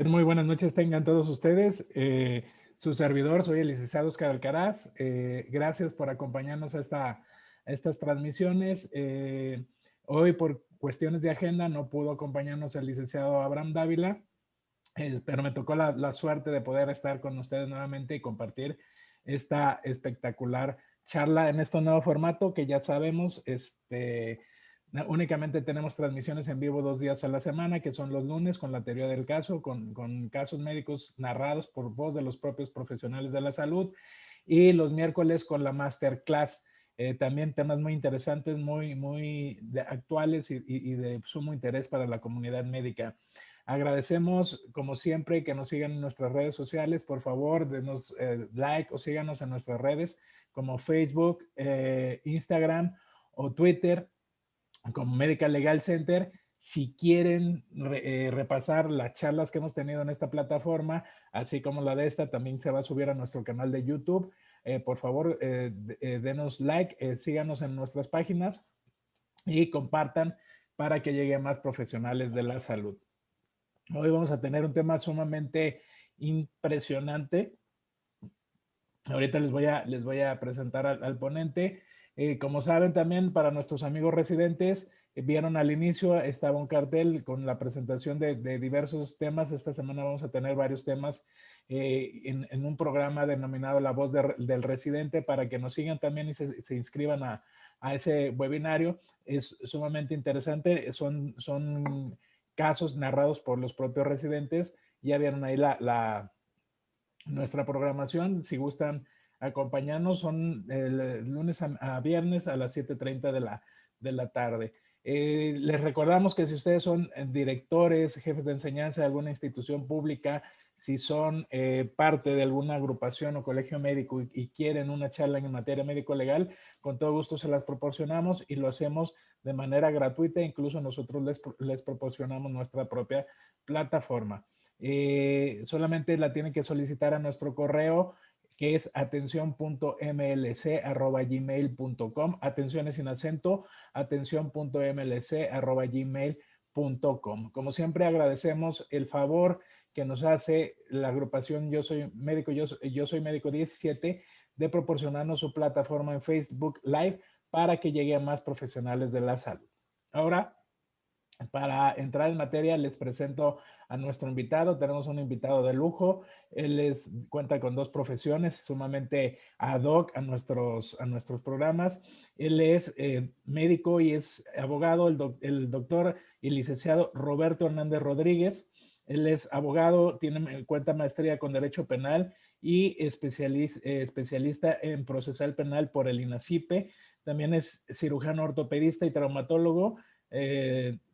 Muy buenas noches tengan todos ustedes. Su servidor, soy el licenciado Oscar Alcaraz. Gracias por acompañarnos a estas transmisiones. Hoy, por cuestiones de agenda, no pudo acompañarnos el licenciado Abraham Dávila, pero me tocó la suerte de poder estar con ustedes nuevamente y compartir esta espectacular charla en este nuevo formato que ya sabemos, únicamente tenemos transmisiones en vivo 2 días a la semana, que son los lunes con la teoría del caso, con casos médicos narrados por voz de los propios profesionales de la salud, y los miércoles con la masterclass. También temas muy interesantes, muy actuales y de sumo interés para la comunidad médica. Agradecemos, como siempre, que nos sigan en nuestras redes sociales. Por favor, denos like o síganos en nuestras redes como Facebook, Instagram o Twitter como Medical Legal Center. Si quieren repasar las charlas que hemos tenido en esta plataforma, así como la de esta, también se va a subir a nuestro canal de YouTube. Por favor, denos like, síganos en nuestras páginas y compartan para que lleguen más profesionales de la salud. Hoy vamos a tener un tema sumamente impresionante. Ahorita les voy a presentar al ponente. Como saben también, para nuestros amigos residentes, vieron al inicio, estaba un cartel con la presentación de diversos temas. Esta semana vamos a tener varios temas en un programa denominado La Voz del Residente, para que nos sigan también y se inscriban a ese webinario. Es sumamente interesante. Son casos narrados por los propios residentes. Ya vieron ahí nuestra programación. Si gustan acompañarnos, son lunes a viernes a las 7:30 de la tarde. Les recordamos que si ustedes son directores, jefes de enseñanza de alguna institución pública, si son parte de alguna agrupación o colegio médico y quieren una charla en materia médico-legal, con todo gusto se las proporcionamos y lo hacemos de manera gratuita. Incluso nosotros les proporcionamos nuestra propia plataforma. Solamente la tienen que solicitar a nuestro correo, que es atención.mlc@gmail.com. Atenciones sin acento, atención.mlc@gmail.com. Como siempre, agradecemos el favor que nos hace la agrupación Yo Soy Médico, Yo Soy Médico 17, de proporcionarnos su plataforma en Facebook Live para que llegue a más profesionales de la salud. Ahora, para entrar en materia, les presento a nuestro invitado. Tenemos un invitado de lujo. Él cuenta con 2 profesiones sumamente ad hoc a nuestros programas. Él es médico y es abogado, el doctor y licenciado Roberto Hernández Rodríguez. Él es abogado, cuenta maestría con Derecho Penal y especialista en procesal penal por el INACIPE. También es cirujano ortopedista y traumatólogo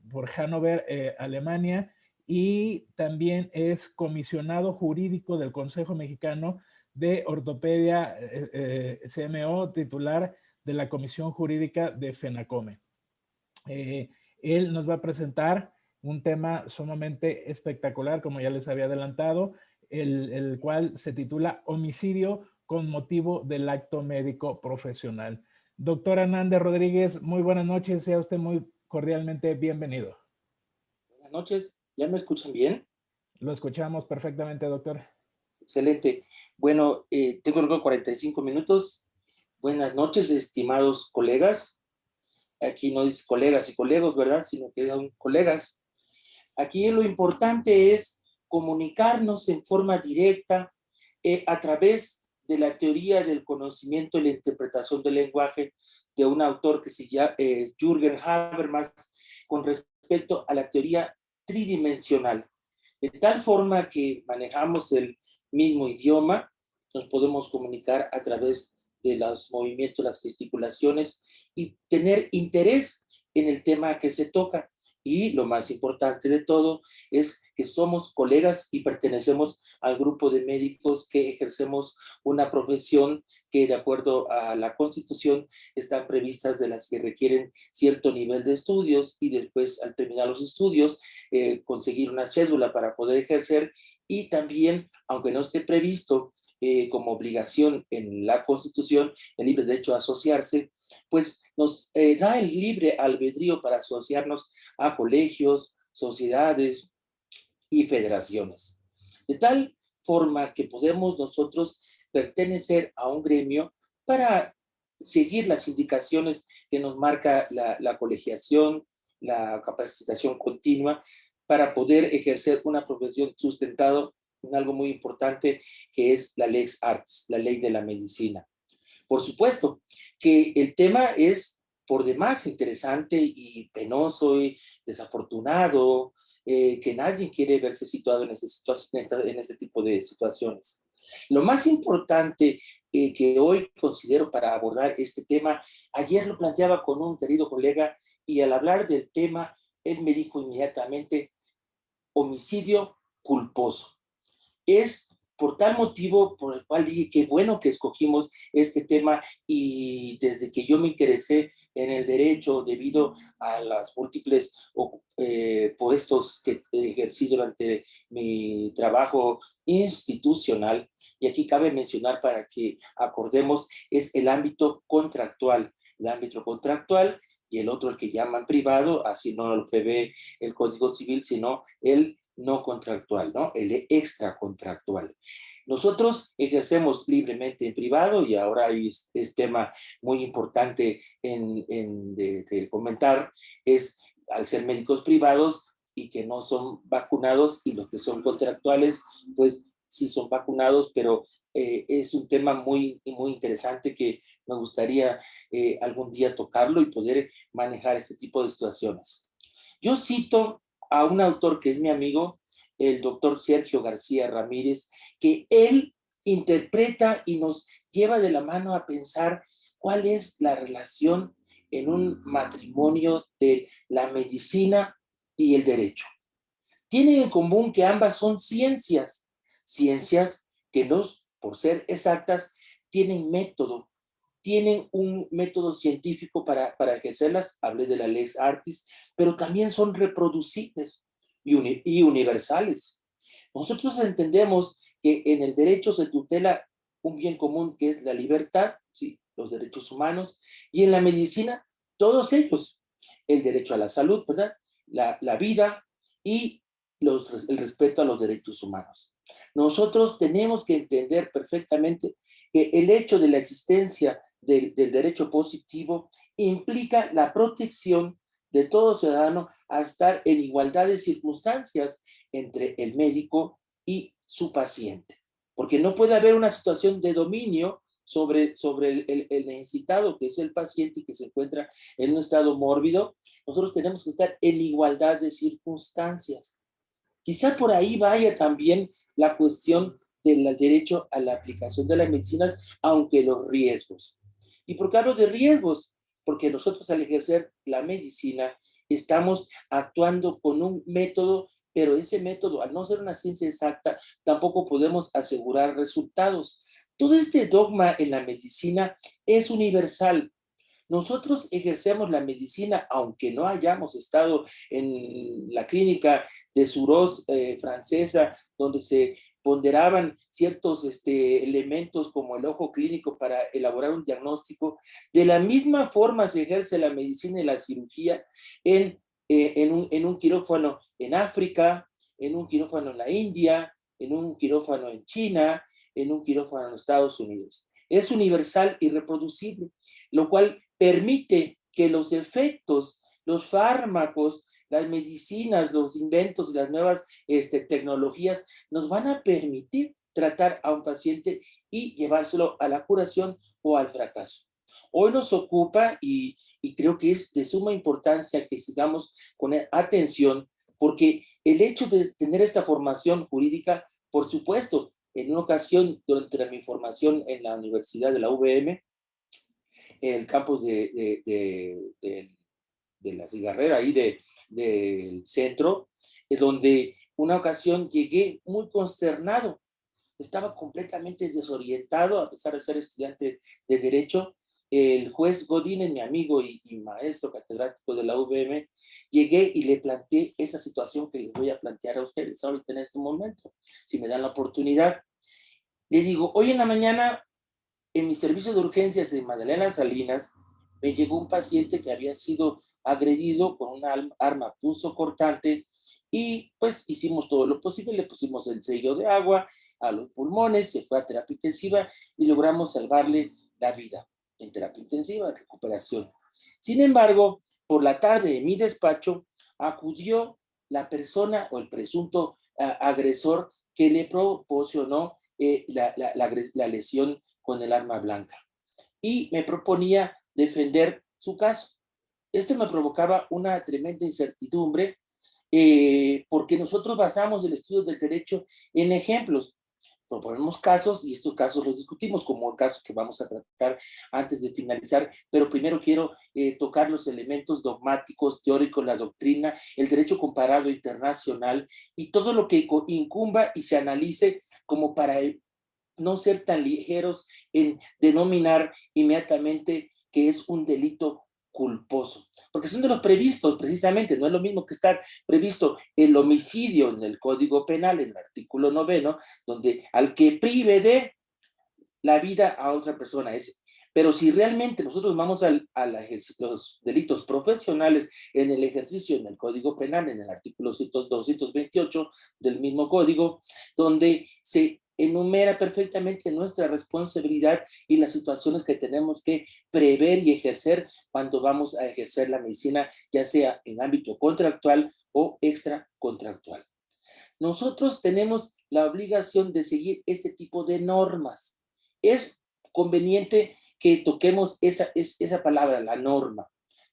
por Hannover, Alemania, y también es comisionado jurídico del Consejo Mexicano de Ortopedia, CMO, titular de la Comisión Jurídica de FENACOME. Él nos va a presentar un tema sumamente espectacular, como ya les había adelantado, el cual se titula Homicidio con motivo del acto médico profesional. Doctor Hernández Rodríguez, muy buenas noches, sea usted muy cordialmente bienvenido. Buenas noches, ¿ya me escuchan bien? Lo escuchamos perfectamente, doctor. Excelente. Bueno, tengo luego 45 minutos. Buenas noches, estimados colegas. Aquí no dice colegas y colegos, ¿verdad? Sino que son colegas. Aquí lo importante es comunicarnos en forma directa a través de la teoría del conocimiento y la interpretación del lenguaje de un autor que se llama Jürgen Habermas, con respecto a la teoría tridimensional. De tal forma que manejamos el mismo idioma, nos podemos comunicar a través de los movimientos, las gesticulaciones y tener interés en el tema que se toca. Y lo más importante de todo es que somos colegas y pertenecemos al grupo de médicos que ejercemos una profesión que, de acuerdo a la Constitución, están previstas de las que requieren cierto nivel de estudios y después, al terminar los estudios, conseguir una cédula para poder ejercer. Y también, aunque no esté previsto como obligación en la Constitución, el libre derecho a asociarse, pues nos da el libre albedrío para asociarnos a colegios, sociedades, y federaciones. De tal forma que podemos nosotros pertenecer a un gremio para seguir las indicaciones que nos marca la colegiación, la capacitación continua, para poder ejercer una profesión sustentado en algo muy importante que es la Lex Artis, la ley de la medicina. Por supuesto que el tema es por demás interesante y penoso y desafortunado, que nadie quiere verse situado en ese tipo de situaciones. Lo más importante que hoy considero para abordar este tema, ayer lo planteaba con un querido colega y al hablar del tema, él me dijo inmediatamente homicidio culposo. Es por tal motivo por el cual dije que bueno que escogimos este tema y desde que yo me interesé en el derecho debido a las múltiples puestos que he ejercido durante mi trabajo institucional, y aquí cabe mencionar para que acordemos, es el ámbito contractual. El ámbito contractual y el otro el que llaman privado, así no lo prevé el Código Civil, sino el no contractual, ¿no? El extracontractual. Nosotros ejercemos libremente en privado y ahora hay tema muy importante de comentar, es al ser médicos privados y que no son vacunados y los que son contractuales, pues sí son vacunados, pero es un tema muy, muy interesante que me gustaría algún día tocarlo y poder manejar este tipo de situaciones. Yo cito a un autor que es mi amigo, el doctor Sergio García Ramírez, que él interpreta y nos lleva de la mano a pensar cuál es la relación en un matrimonio de la medicina y el derecho. Tienen en común que ambas son ciencias, ciencias que no, por ser exactas, tienen método, tienen un método científico para ejercerlas, hablé de la Lex Artis, pero también son reproducibles y universales. Nosotros entendemos que en el derecho se tutela un bien común que es la libertad, ¿sí? Los derechos humanos, y en la medicina, todos ellos, el derecho a la salud, ¿verdad? La vida y el respeto a los derechos humanos. Nosotros tenemos que entender perfectamente que el hecho de la existencia del derecho positivo implica la protección de todo ciudadano a estar en igualdad de circunstancias entre el médico y su paciente. Porque no puede haber una situación de dominio sobre el necesitado, que es el paciente y que se encuentra en un estado mórbido. Nosotros tenemos que estar en igualdad de circunstancias. Quizá por ahí vaya también la cuestión del derecho a la aplicación de las medicinas, aunque los riesgos. ¿Y por qué hablo de riesgos? Porque nosotros al ejercer la medicina estamos actuando con un método, pero ese método, al no ser una ciencia exacta, tampoco podemos asegurar resultados. Todo este dogma en la medicina es universal. Nosotros ejercemos la medicina, aunque no hayamos estado en la clínica de Suros francesa, donde se ponderaban ciertos elementos como el ojo clínico para elaborar un diagnóstico. De la misma forma se ejerce la medicina y la cirugía en un quirófano en África, en un quirófano en la India, en un quirófano en China, en un quirófano en los Estados Unidos. Es universal y reproducible, lo cual permite que los efectos, los fármacos, las medicinas, los inventos y las nuevas tecnologías nos van a permitir tratar a un paciente y llevárselo a la curación o al fracaso. Hoy nos ocupa y creo que es de suma importancia que sigamos con atención, porque el hecho de tener esta formación jurídica, por supuesto, en una ocasión durante mi formación en la Universidad de la UVM, el campus de la cigarrera ahí del centro, donde una ocasión llegué muy consternado, estaba completamente desorientado a pesar de ser estudiante de Derecho. El juez Godínez, mi amigo y maestro catedrático de la UVM, llegué y le planteé esa situación que les voy a plantear a ustedes ahorita en este momento, si me dan la oportunidad. Le digo, hoy en la mañana en mi servicio de urgencias de Magdalena Salinas, me llegó un paciente que había sido agredido con una arma punzocortante y pues hicimos todo lo posible, le pusimos el sello de agua a los pulmones, se fue a terapia intensiva y logramos salvarle la vida en terapia intensiva, en recuperación. Sin embargo, por la tarde en mi despacho acudió la persona o el presunto agresor que le proporcionó la lesión con el arma blanca y me proponía defender su caso. Esto me provocaba una tremenda incertidumbre porque nosotros basamos el estudio del derecho en ejemplos. Proponemos casos y estos casos los discutimos como el caso que vamos a tratar antes de finalizar, pero primero quiero tocar los elementos dogmáticos, teóricos, la doctrina, el derecho comparado internacional y todo lo que incumba y se analice como para no ser tan ligeros en denominar inmediatamente que es un delito culposo, porque son de los previstos precisamente, no es lo mismo que estar previsto el homicidio en el Código Penal, en el artículo 9, donde al que prive de la vida a otra persona es. Pero si realmente nosotros vamos a los delitos profesionales en el ejercicio, en el Código Penal, en el artículo 228 del mismo código, donde se enumera perfectamente nuestra responsabilidad y las situaciones que tenemos que prever y ejercer cuando vamos a ejercer la medicina, ya sea en ámbito contractual o extracontractual. Nosotros tenemos la obligación de seguir este tipo de normas. Es conveniente que toquemos esa palabra, la norma.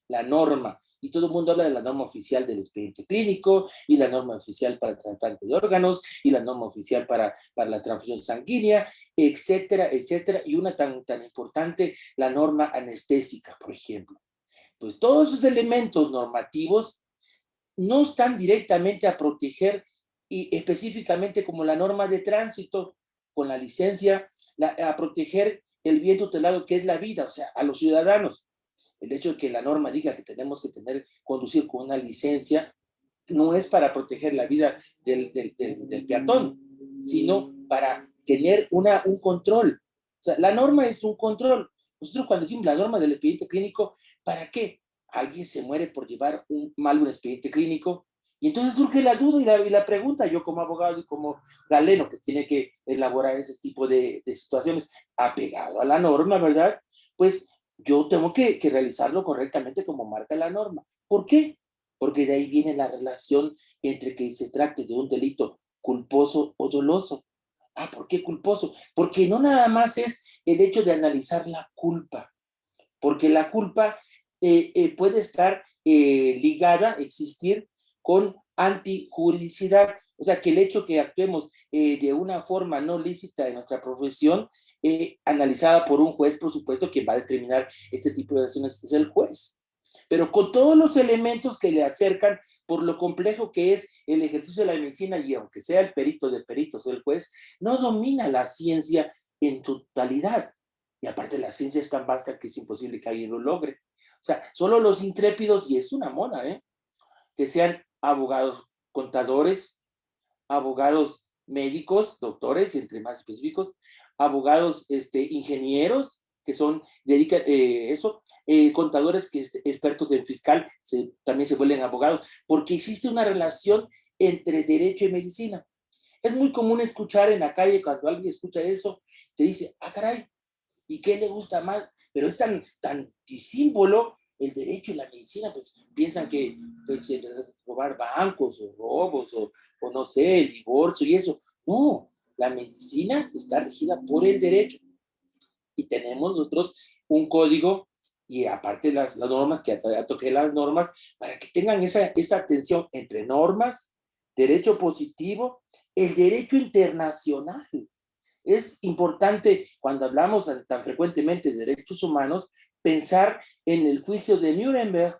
La norma. Y todo el mundo habla de la norma oficial del expediente clínico, y la norma oficial para el trasplante de órganos, y la norma oficial para la transfusión sanguínea, etcétera, etcétera. Y una tan importante, la norma anestésica, por ejemplo. Pues todos esos elementos normativos no están directamente a proteger y específicamente como la norma de tránsito con la licencia, a proteger el bien tutelado que es la vida, o sea, a los ciudadanos. El hecho de que la norma diga que tenemos que conducir con una licencia no es para proteger la vida del peatón, sino para tener un control. O sea, la norma es un control. Nosotros cuando decimos la norma del expediente clínico, ¿para qué? Alguien se muere por llevar mal un expediente clínico y entonces surge la duda y la pregunta, yo como abogado y como galeno que tiene que elaborar ese tipo de situaciones apegado a la norma, ¿verdad? Pues yo tengo que realizarlo correctamente como marca la norma. ¿Por qué? Porque de ahí viene la relación entre que se trate de un delito culposo o doloso. Ah, ¿por qué culposo? Porque no nada más es el hecho de analizar la culpa, porque la culpa puede estar ligada, existir con antijuridicidad, o sea, que el hecho que actuemos de una forma no lícita en nuestra profesión, analizada por un juez, por supuesto, quien va a determinar este tipo de acciones es el juez. Pero con todos los elementos que le acercan por lo complejo que es el ejercicio de la medicina, y aunque sea el perito de peritos o el juez, no domina la ciencia en su totalidad. Y aparte la ciencia es tan vasta que es imposible que alguien lo logre. O sea, solo los intrépidos, y es una mona, que sean abogados, contadores, abogados médicos, doctores, entre más específicos, abogados ingenieros, que son, dedican eso, contadores que expertos en fiscal, también se vuelven abogados, porque existe una relación entre derecho y medicina. Es muy común escuchar en la calle, cuando alguien escucha eso, te dice, ah, caray, ¿y qué le gusta más? Pero es tan disímbolo el derecho y la medicina, pues piensan que pues, robar bancos o robos o no sé, el divorcio y eso. No, la medicina está regida por el derecho y tenemos nosotros un código y aparte las normas, que toqué las normas, para que tengan esa atención entre normas, derecho positivo, el derecho internacional. Es importante cuando hablamos tan frecuentemente de derechos humanos pensar en el juicio de Nuremberg,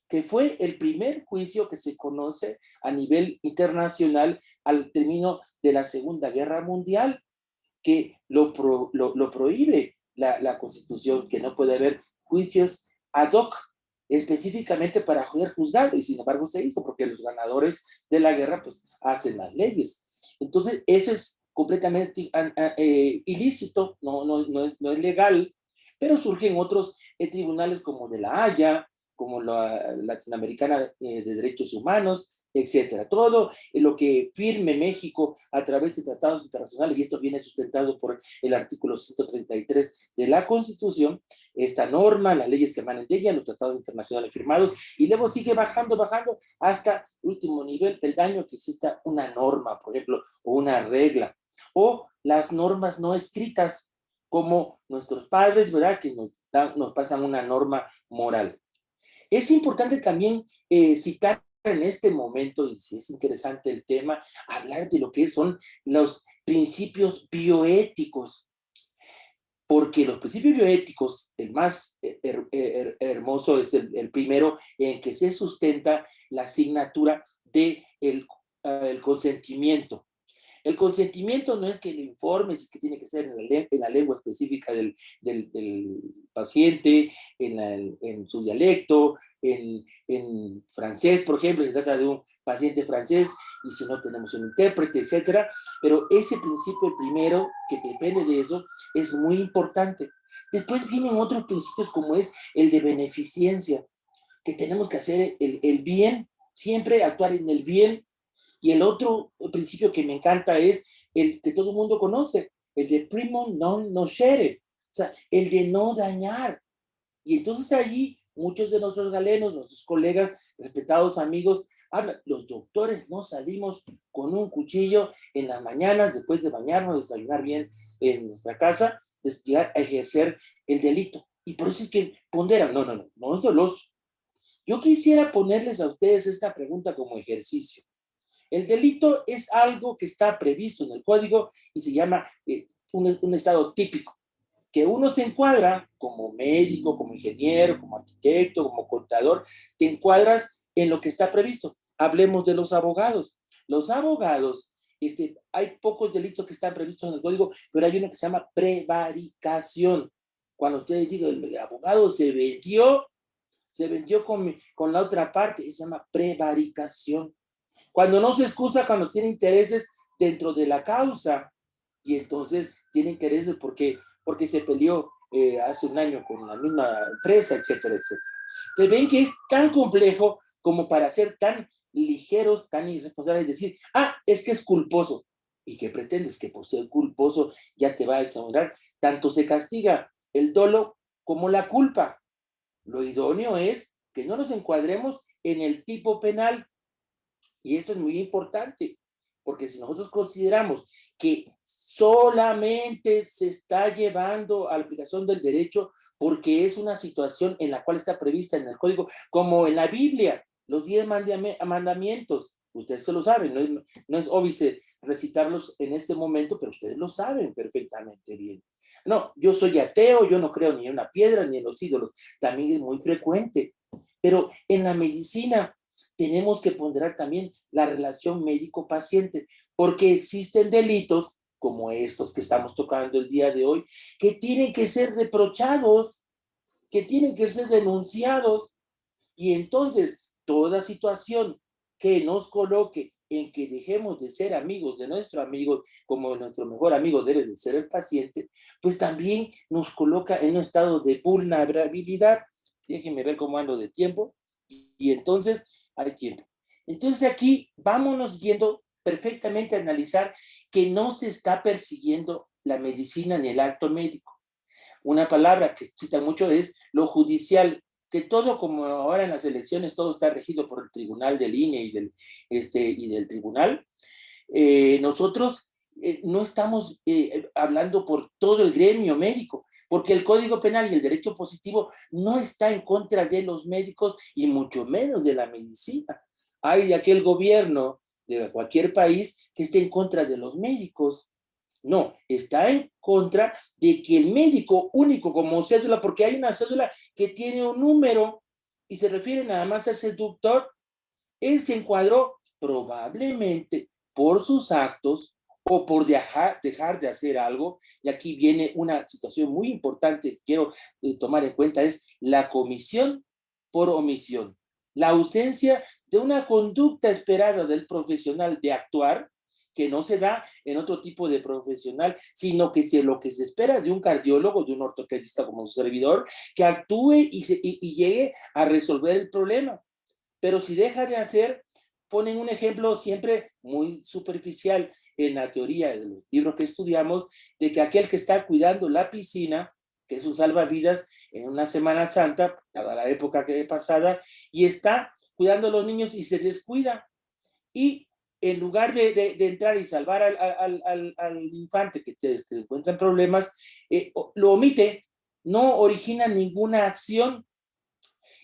que fue el primer juicio que se conoce a nivel internacional al término de la Segunda Guerra Mundial, que lo prohíbe la Constitución, que no puede haber juicios ad hoc específicamente para poder juzgar, y sin embargo se hizo porque los ganadores de la guerra pues hacen las leyes. Entonces eso es completamente ilícito, no es legal, pero surgen otros tribunales como de La Haya, como la Latinoamericana de Derechos Humanos, etcétera. Todo lo que firme México a través de tratados internacionales, y esto viene sustentado por el artículo 133 de la Constitución, esta norma, las leyes que emanen de ella, los tratados internacionales firmados, y luego sigue bajando hasta el último nivel del daño que exista una norma, por ejemplo, o una regla, o las normas no escritas, como nuestros padres, ¿verdad?, que nos pasan una norma moral. Es importante también citar en este momento, y si es interesante el tema, hablar de lo que son los principios bioéticos, porque los principios bioéticos, el más hermoso es el primero en que se sustenta la asignatura del el consentimiento. El consentimiento no es que le informes que tiene que ser en la lengua específica del paciente, en su dialecto, en francés, por ejemplo, se trata de un paciente francés y si no tenemos un intérprete, etcétera. Pero ese principio, el primero, que depende de eso, es muy importante. Después vienen otros principios como es el de beneficencia, que tenemos que hacer el bien, siempre actuar en el bien. Y el otro principio que me encanta es el que todo el mundo conoce, el de primum non nocere, o sea, el de no dañar. Y entonces allí muchos de nuestros galenos, nuestros colegas, respetados amigos, hablan, los doctores no salimos con un cuchillo en las mañanas, después de bañarnos, desayunar bien en nuestra casa, de llegar a ejercer el delito. Y por eso es que ponderan, no es doloso. Yo quisiera ponerles a ustedes esta pregunta como ejercicio. El delito es algo que está previsto en el código y se llama un estado típico, que uno se encuadra como médico, como ingeniero, como arquitecto, como contador, te encuadras en lo que está previsto. Hablemos de los abogados. Los abogados, hay pocos delitos que están previstos en el código, pero hay uno que se llama prevaricación. Cuando ustedes digan, el abogado se vendió con la otra parte, se llama prevaricación. Cuando no se excusa, cuando tiene intereses dentro de la causa, y entonces tiene intereses porque se peleó hace un año con la misma empresa, etcétera, etcétera. Entonces ven que es tan complejo como para ser tan ligeros, tan irresponsables, decir, es que es culposo. ¿Y qué pretendes? Que por ser culposo ya te va a exonerar. Tanto se castiga el dolo como la culpa. Lo idóneo es que no nos encuadremos en el tipo penal. Y esto es muy importante, porque si nosotros consideramos que solamente se está llevando a la aplicación del derecho porque es una situación en la cual está prevista en el código, como en la Biblia, los 10 mandamientos, ustedes se lo saben, no es óbice recitarlos en este momento, pero ustedes lo saben perfectamente bien. No, yo soy ateo, yo no creo ni en una piedra ni en los ídolos, también es muy frecuente, pero en la medicina tenemos que ponderar también la relación médico-paciente, porque existen delitos como estos que estamos tocando el día de hoy, que tienen que ser reprochados, que tienen que ser denunciados, y entonces toda situación que nos coloque en que dejemos de ser amigos de nuestro amigo, como nuestro mejor amigo debe de ser el paciente, pues también nos coloca en un estado de vulnerabilidad. Déjenme ver cómo ando de tiempo, y entonces hay tiempo. Entonces aquí vámonos yendo perfectamente a analizar que no se está persiguiendo la medicina ni el acto médico. Una palabra que cita mucho es lo judicial, que todo, como ahora en las elecciones, todo está regido por el tribunal del INE y del tribunal. Nosotros no estamos hablando por todo el gremio médico, porque el Código Penal y el derecho positivo no está en contra de los médicos y mucho menos de la medicina. Hay de aquel gobierno de cualquier país que esté en contra de los médicos. No, está en contra de que el médico único como cédula, porque hay una cédula que tiene un número y se refiere nada más a ese doctor, él se encuadró probablemente por sus actos o por dejar de hacer algo, y aquí viene una situación muy importante que quiero tomar en cuenta, es la comisión por omisión, la ausencia de una conducta esperada del profesional de actuar, que no se da en otro tipo de profesional, sino que lo que se espera de un cardiólogo, de un ortopedista como su servidor, que actúe y llegue a resolver el problema. Pero si deja de hacer, ponen un ejemplo siempre muy superficial en la teoría de los libros que estudiamos, de que aquel que está cuidando la piscina, que es un salvavidas en una Semana Santa, dada la época que pasada, y está cuidando a los niños y se descuida. Y en lugar de entrar y salvar al infante que te encuentra en problemas, lo omite, no origina ninguna acción.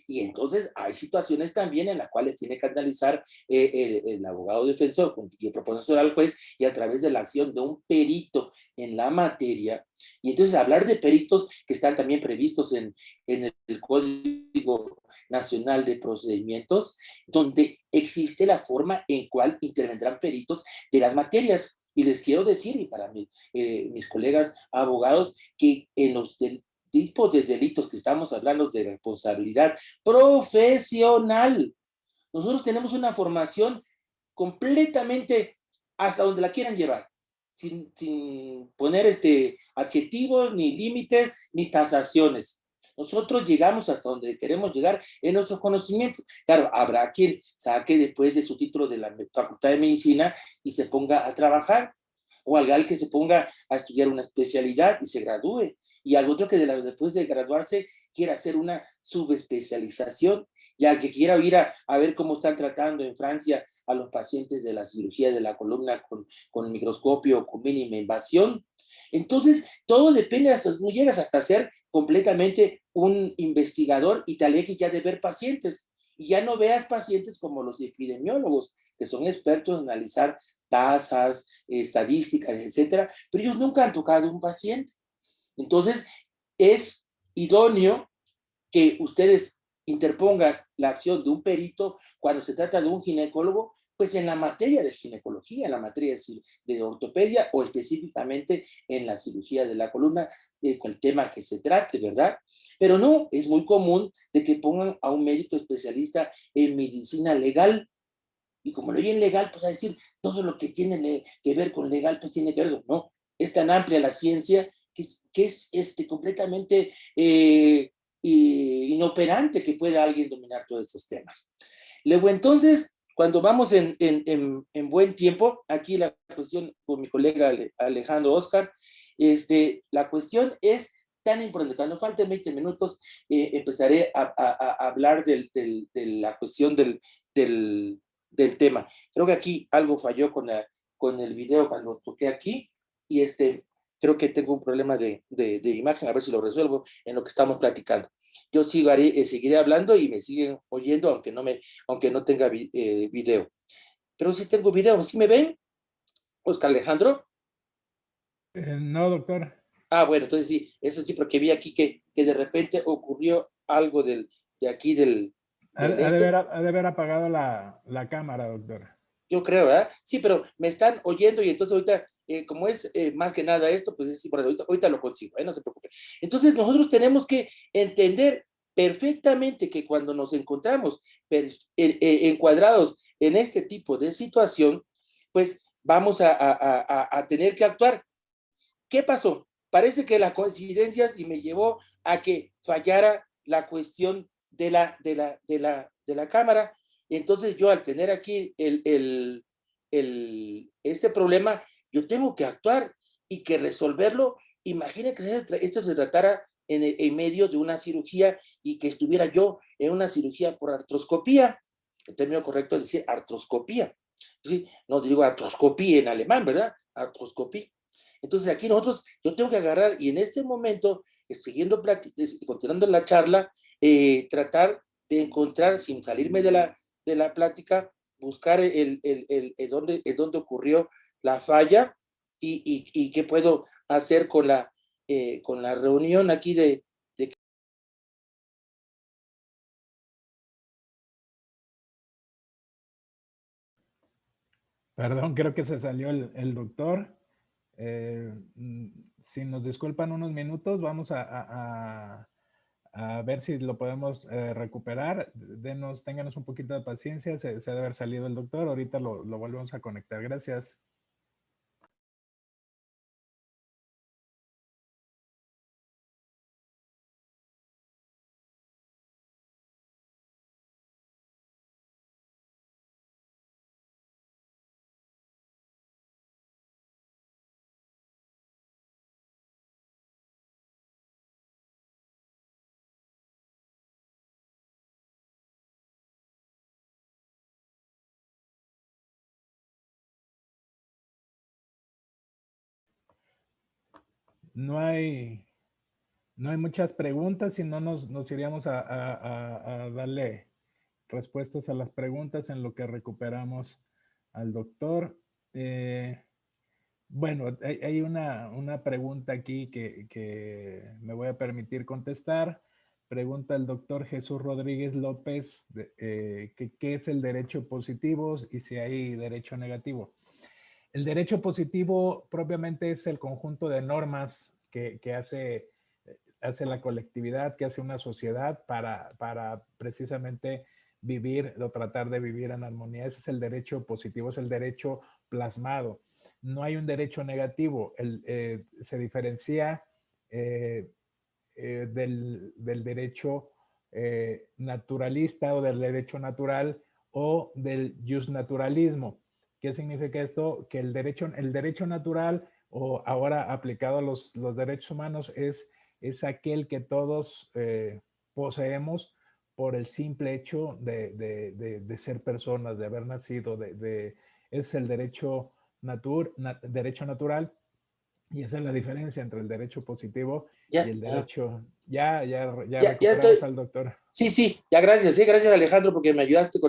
Y entonces hay situaciones también en las cuales tiene que analizar el abogado defensor y el proponente al juez, y a través de la acción de un perito en la materia. Y entonces hablar de peritos que están también previstos en el Código Nacional de Procedimientos, donde existe la forma en cual intervendrán peritos de las materias. Y les quiero decir, y para mis colegas abogados, que en los tipos de delitos que estamos hablando de responsabilidad profesional, nosotros tenemos una formación completamente hasta donde la quieran llevar, sin poner adjetivos, ni límites, ni tasaciones. Nosotros llegamos hasta donde queremos llegar en nuestros conocimientos. Claro, habrá quien saque después de su título de la Facultad de Medicina y se ponga a trabajar, o alguien que se ponga a estudiar una especialidad y se gradúe, y al otro que después de graduarse quiera hacer una subespecialización, ya que quiera ir a ver cómo están tratando en Francia a los pacientes de la cirugía de la columna con microscopio, con mínima invasión. Entonces, todo depende, hasta no llegas hasta ser completamente un investigador y te alejes ya de ver pacientes. Y ya no veas pacientes como los epidemiólogos, que son expertos en analizar tasas, estadísticas, etcétera, pero ellos nunca han tocado un paciente. Entonces, es idóneo que ustedes interpongan la acción de un perito cuando se trata de un ginecólogo, pues en la materia de ginecología, en la materia de ortopedia, o específicamente en la cirugía de la columna, con el tema que se trate, ¿verdad? Pero no, es muy común de que pongan a un médico especialista en medicina legal, y como lo oyen legal, pues a decir, todo lo que tiene que ver con legal, pues tiene que ver, no, es tan amplia la ciencia que es completamente inoperante que pueda alguien dominar todos estos temas. Luego, entonces, cuando vamos en buen tiempo, aquí la cuestión con mi colega Alejandro Oscar, la cuestión es tan importante. Cuando falten 20 minutos, empezaré a hablar de la cuestión del tema. Creo que aquí algo falló con el video cuando toqué aquí, y creo que tengo un problema de imagen, a ver si lo resuelvo en lo que estamos platicando. Yo seguiré hablando y me siguen oyendo, aunque no tenga video. Pero sí tengo video, ¿sí me ven, Oscar Alejandro? No, doctor. Ah, bueno, entonces sí, eso sí, porque vi aquí que de repente ocurrió algo de aquí Ha de haber apagado la cámara, doctor. yo creo, ¿verdad? Sí, pero me están oyendo, y entonces ahorita, como es más que nada esto, pues sí, ahorita lo consigo, no se preocupe. Entonces nosotros tenemos que entender perfectamente que cuando nos encontramos encuadrados en este tipo de situación, pues vamos a tener que actuar. ¿Qué pasó? Parece que la coincidencia y me llevó a que fallara la cuestión de la cámara. Entonces yo, al tener aquí este problema, yo tengo que actuar y que resolverlo. Imagine que esto se tratara en medio de una cirugía, y que estuviera yo en una cirugía por artroscopía. El término correcto es decir artroscopía. ¿Sí? No digo artroscopía en alemán, ¿verdad? Artroscopía. Entonces aquí yo tengo que agarrar, y en este momento, continuando la charla, tratar de encontrar, sin salirme de la plática, buscar dónde ocurrió la falla, y qué puedo hacer con la reunión aquí de. Perdón, creo que se salió el doctor. Eh, mm, si nos disculpan unos minutos, vamos a ver si lo podemos recuperar. Ténganos un poquito de paciencia. Se debe haber salido el doctor. Ahorita lo volvemos a conectar. Gracias. no hay, no hay muchas preguntas, si no nos iríamos a darle respuestas a las preguntas en lo que recuperamos al doctor. Bueno, hay una pregunta aquí que me voy a permitir contestar. Pregunta el doctor Jesús Rodríguez López qué es el derecho positivo y si hay derecho negativo. El derecho positivo propiamente es el conjunto de normas que hace la colectividad, que hace una sociedad para precisamente vivir o tratar de vivir en armonía. Ese es el derecho positivo, es el derecho plasmado. No hay un derecho negativo. Se diferencia del derecho naturalista o del derecho natural o del justnaturalismo. ¿Qué significa esto? Que el derecho natural o ahora aplicado a los derechos humanos es aquel que todos poseemos por el simple hecho de ser personas, de haber nacido, es el derecho natural, y esa es la diferencia entre el derecho positivo y Ya, el derecho. Ya ya recuperamos estoy. al doctor. Sí, sí, ya gracias, gracias Alejandro porque me ayudaste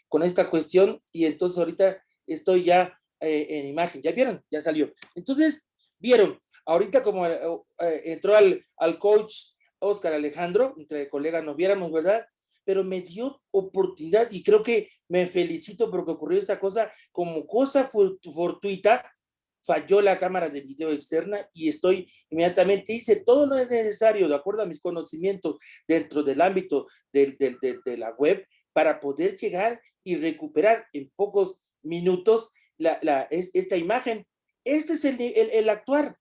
con esta cuestión y entonces ahorita estoy ya en imagen, ¿ya vieron? Ya salió. Entonces, vieron, ahorita como entró al coach Oscar Alejandro, entre colegas nos viéramos, ¿verdad? Pero me dio oportunidad y creo que me felicito porque ocurrió esta cosa como cosa fortuita, falló la cámara de video externa y estoy inmediatamente, hice todo lo necesario de acuerdo a mis conocimientos dentro del ámbito de la web para poder llegar y recuperar en pocos minutos esta imagen. Este es el actuar.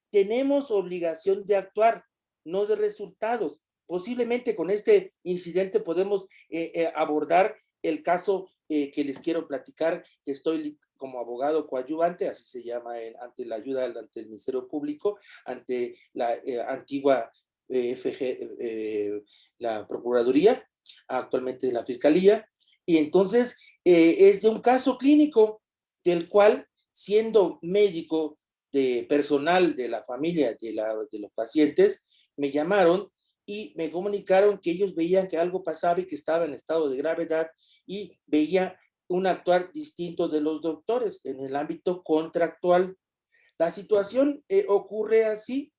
Tenemos obligación de actuar, no de resultados. Posiblemente con este incidente podemos abordar el caso que les quiero platicar, que estoy como abogado coadyuvante, así se llama ante la ayuda ante el Ministerio Público, ante la antigua la Procuraduría, actualmente la Fiscalía, y entonces es de un caso clínico del cual, siendo médico de personal de la familia de los pacientes, me llamaron y me comunicaron que ellos veían que algo pasaba y que estaba en estado de gravedad y veía un actuar distinto de los doctores en el ámbito contractual. La situación ocurre así,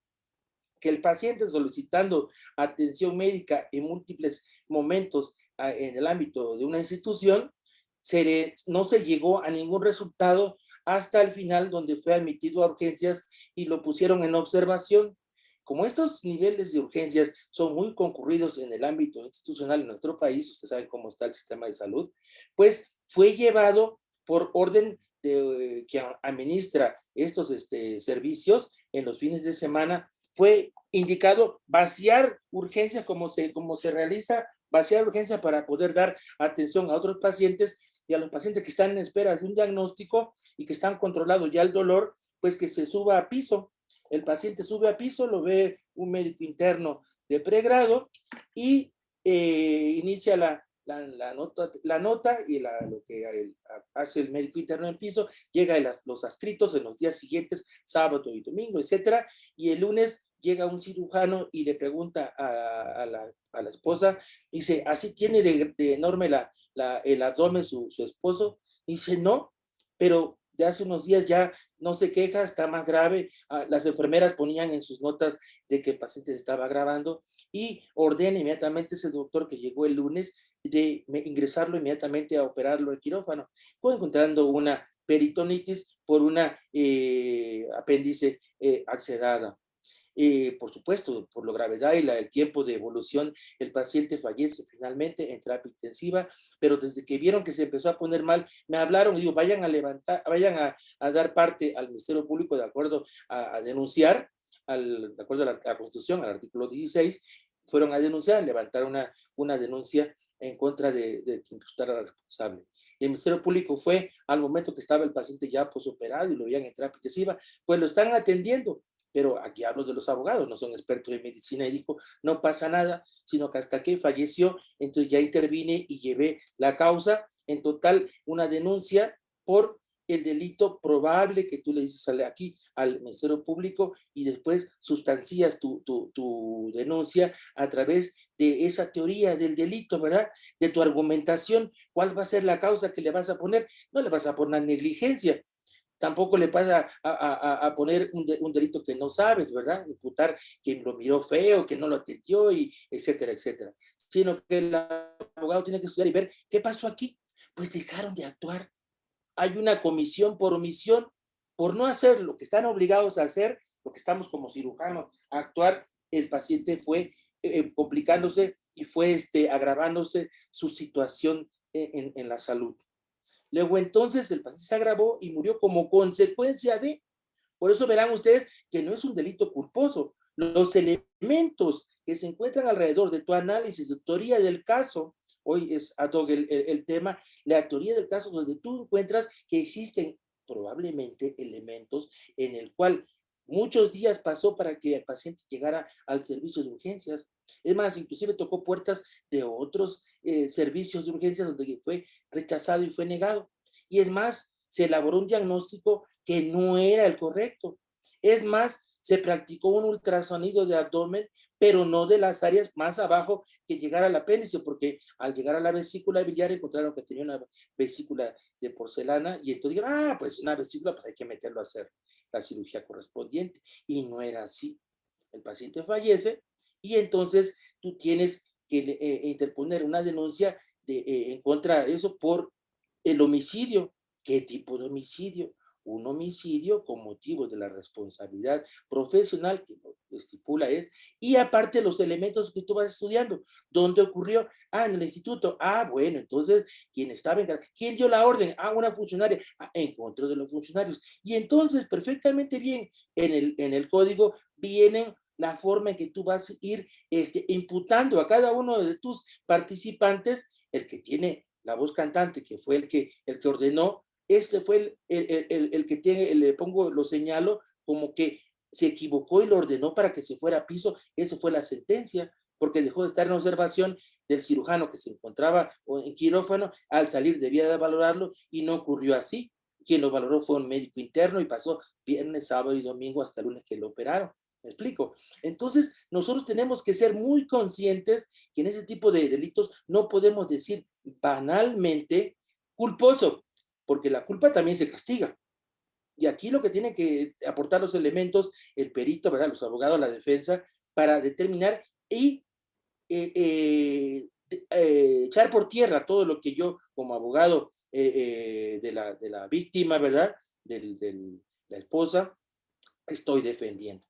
que el paciente solicitando atención médica en múltiples momentos en el ámbito de una institución, no se llegó a ningún resultado hasta el final donde fue admitido a urgencias y lo pusieron en observación. Como estos niveles de urgencias son muy concurridos en el ámbito institucional en nuestro país, usted sabe cómo está el sistema de salud, pues fue llevado por orden que administra estos servicios en los fines de semana, fue indicado vaciar urgencias como se realiza, vaciar urgencia para poder dar atención a otros pacientes y a los pacientes que están en espera de un diagnóstico y que están controlados ya el dolor, pues que se suba a piso. El paciente sube a piso, lo ve un médico interno de pregrado y inicia la nota y lo que hace el médico interno en piso, llega los adscritos en los días siguientes, sábado y domingo, etcétera, y el lunes llega un cirujano y le pregunta a la esposa, dice, ¿así tiene de enorme el abdomen su esposo? Dice, no, pero de hace unos días ya no se queja, está más grave. Las enfermeras ponían en sus notas de que el paciente se estaba agravando y ordena inmediatamente ese doctor que llegó el lunes de ingresarlo inmediatamente a operarlo en quirófano. Fue encontrando una peritonitis por una apéndice accedada. Por supuesto, por la gravedad y el tiempo de evolución, el paciente fallece finalmente en terapia intensiva, pero desde que vieron que se empezó a poner mal, me hablaron y digo, vayan a levantar, vayan a dar parte al Ministerio Público de acuerdo a denunciar, de acuerdo a la Constitución, al artículo 16, fueron a denunciar, levantar una denuncia en contra de quien resultara responsable. El Ministerio Público fue al momento que estaba el paciente ya posoperado y lo veían en terapia intensiva, pues lo están atendiendo, pero aquí hablo de los abogados, no son expertos en medicina y dijo, no pasa nada, sino que hasta que falleció, entonces ya intervine y llevé la causa, en total una denuncia por el delito probable que tú le dices aquí al Ministerio Público y después sustancias tu denuncia a través de esa teoría del delito, ¿verdad? De tu argumentación, ¿cuál va a ser la causa que le vas a poner? No le vas a poner negligencia, tampoco le vas a poner un delito que no sabes, ¿verdad? Imputar que lo miró feo, que no lo atendió, y etcétera, etcétera. Sino que el abogado tiene que estudiar y ver qué pasó aquí. Pues dejaron de actuar. Hay una comisión por omisión, por no hacer lo que están obligados a hacer, lo que estamos como cirujanos a actuar, el paciente fue complicándose y fue agravándose su situación en la salud. Luego entonces el paciente se agravó y murió como consecuencia de, por eso verán ustedes que no es un delito culposo. Los elementos que se encuentran alrededor de tu análisis, de teoría del caso, hoy es ad hoc el tema, la teoría del caso donde tú encuentras que existen probablemente elementos en el cual muchos días pasó para que el paciente llegara al servicio de urgencias. Es más, inclusive tocó puertas de otros servicios de urgencias donde fue rechazado y fue negado. Y es más, se elaboró un diagnóstico que no era el correcto. Es más, se practicó un ultrasonido de abdomen, pero no de las áreas más abajo que llegara al apéndice, porque al llegar a la vesícula biliar encontraron que tenía una vesícula de porcelana y entonces dijeron, ah, pues una vesícula, pues hay que meterlo a hacer la cirugía correspondiente. Y no era así. El paciente fallece y entonces tú tienes que interponer una denuncia en contra de eso por el homicidio. ¿Qué tipo de homicidio? Un homicidio con motivo de la responsabilidad profesional que lo estipula es, y aparte los elementos que tú vas estudiando. ¿Dónde ocurrió? Ah, en el instituto. Ah, bueno, entonces, ¿quién estaba encargado? ¿Quién dio la orden? Ah, una funcionaria. Ah, en contra de los funcionarios. Y entonces, perfectamente bien, en el código vienen la forma en que tú vas a ir imputando a cada uno de tus participantes, el que tiene la voz cantante, que fue el que ordenó, fue el que tiene, le pongo, lo señalo como que se equivocó y lo ordenó para que se fuera a piso. Esa fue la sentencia, porque dejó de estar en observación del cirujano que se encontraba en quirófano, al salir debía de valorarlo y no ocurrió así. Quien lo valoró fue un médico interno y pasó viernes, sábado y domingo hasta el lunes que lo operaron. ¿Me explico? Entonces, nosotros tenemos que ser muy conscientes que en ese tipo de delitos no podemos decir banalmente culposo, porque la culpa también se castiga. Y aquí lo que tienen que aportar los elementos, el perito, ¿verdad? Los abogados, la defensa, para determinar y echar por tierra todo lo que yo como abogado de la víctima, ¿verdad? De la esposa, estoy defendiendo.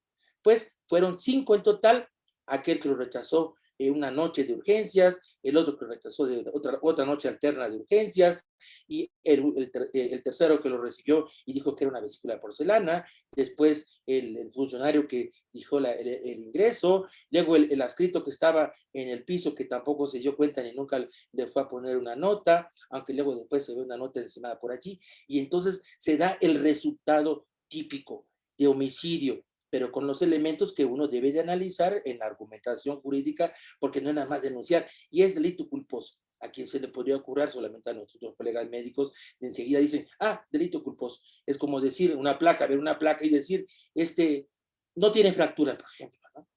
Pues fueron 5 en total, aquel que lo rechazó una noche de urgencias, el otro que lo rechazó de otra noche alterna de urgencias, y el tercero que lo recibió y dijo que era una vesícula de porcelana, después el funcionario que dijo el ingreso, luego el adscrito que estaba en el piso que tampoco se dio cuenta ni nunca le fue a poner una nota, aunque luego después se ve una nota encima por allí, y entonces se da el resultado típico de homicidio, pero con los elementos que uno debe de analizar en la argumentación jurídica, porque no es nada más denunciar, y es delito culposo. ¿A quién se le podría ocurrir? Solamente a nuestros colegas médicos, de enseguida dicen, ah, delito culposo. Es como decir una placa, ver una placa y decir, no tiene fractura, por ejemplo, ¿no?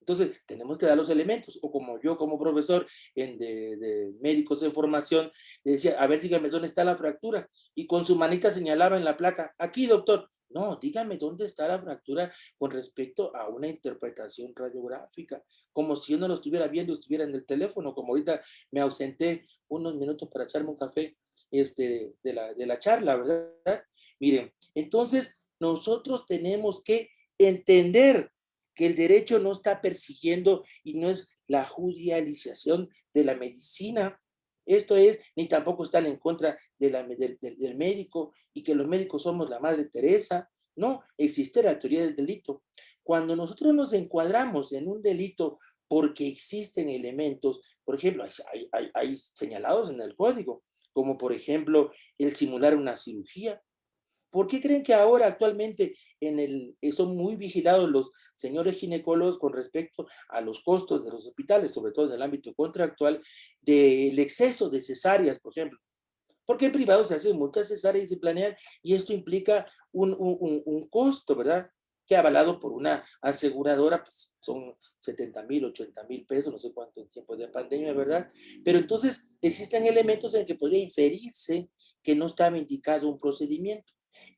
Entonces, tenemos que dar los elementos, o como yo como profesor de médicos en formación, le decía, a ver, dígame dónde está la fractura, y con su manita señalaba en la placa, aquí doctor. No, dígame dónde está la fractura con respecto a una interpretación radiográfica, como si yo no lo estuviera viendo, estuviera en el teléfono, como ahorita me ausenté unos minutos para echarme un café de la charla, ¿verdad? Miren, entonces nosotros tenemos que entender que el derecho no está persiguiendo y no es la judicialización de la medicina. Esto es, ni tampoco están en contra del médico y que los médicos somos la Madre Teresa. No, existe la teoría del delito. Cuando nosotros nos encuadramos en un delito porque existen elementos, por ejemplo, hay señalados en el código, como por ejemplo el simular una cirugía. ¿Por qué creen que ahora actualmente son muy vigilados los señores ginecólogos con respecto a los costos de los hospitales, sobre todo en el ámbito contractual, del exceso de cesáreas, por ejemplo? porque en privado se hacen muchas cesáreas y se planean, y esto implica un costo, ¿verdad? Que avalado por una aseguradora, pues son 70,000, 80,000 pesos, no sé cuánto en tiempos de pandemia, ¿verdad? Pero entonces existen elementos en que podría inferirse que no estaba indicado un procedimiento.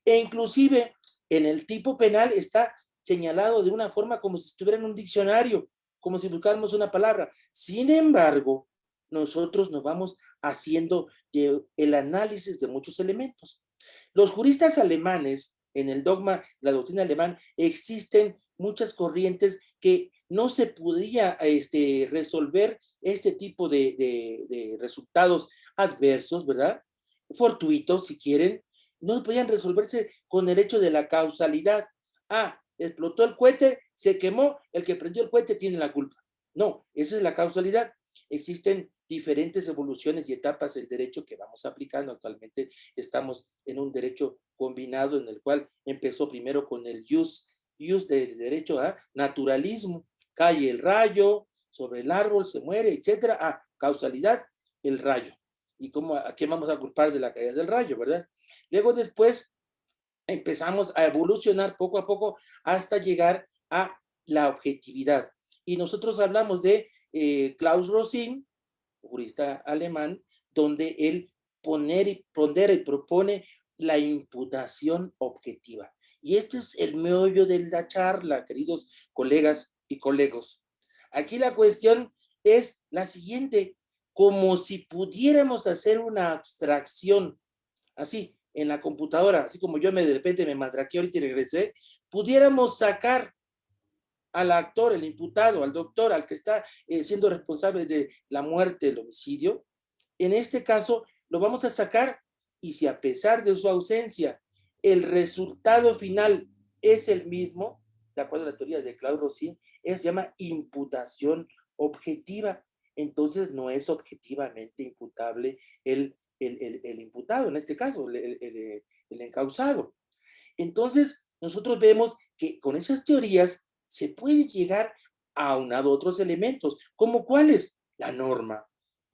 E inclusive en el tipo penal está señalado de una forma como si estuviera en un diccionario, como si buscáramos una palabra. Sin embargo, nosotros nos vamos haciendo el análisis de muchos elementos. Los juristas alemanes, en el dogma, la doctrina alemana, existen muchas corrientes que no se podía resolver este tipo de resultados adversos, ¿verdad? Fortuitos, si quieren, no podían resolverse con el hecho de la causalidad. Ah, explotó el cohete, se quemó, el que prendió el cohete tiene la culpa. No, esa es la causalidad. Existen diferentes evoluciones y etapas del derecho que vamos aplicando. Actualmente estamos en un derecho combinado en el cual empezó primero con el jus del derecho a naturalismo. Cae el rayo sobre el árbol, se muere, etcétera. Ah, causalidad, el rayo. ¿Y cómo, a quién vamos a culpar de la caída del rayo, verdad? Luego después empezamos a evolucionar poco a poco hasta llegar a la objetividad. Y nosotros hablamos de Klaus Rosin, jurista alemán, donde él pondera y propone la imputación objetiva. Y este es el meollo de la charla, queridos colegas y colegos. Aquí la cuestión es la siguiente, como si pudiéramos hacer una abstracción, así, en la computadora, así como yo de repente me matraqué ahorita y regresé, pudiéramos sacar al actor, el imputado, al doctor, al que está siendo responsable de la muerte, el homicidio. En este caso, lo vamos a sacar, y si a pesar de su ausencia, el resultado final es el mismo, de acuerdo a la teoría de Claude Rosin, se llama imputación objetiva. Entonces, no es objetivamente imputable el imputado, en este caso, el encausado. Entonces, nosotros vemos que con esas teorías se puede llegar a aunado otros elementos, como cuáles, la norma.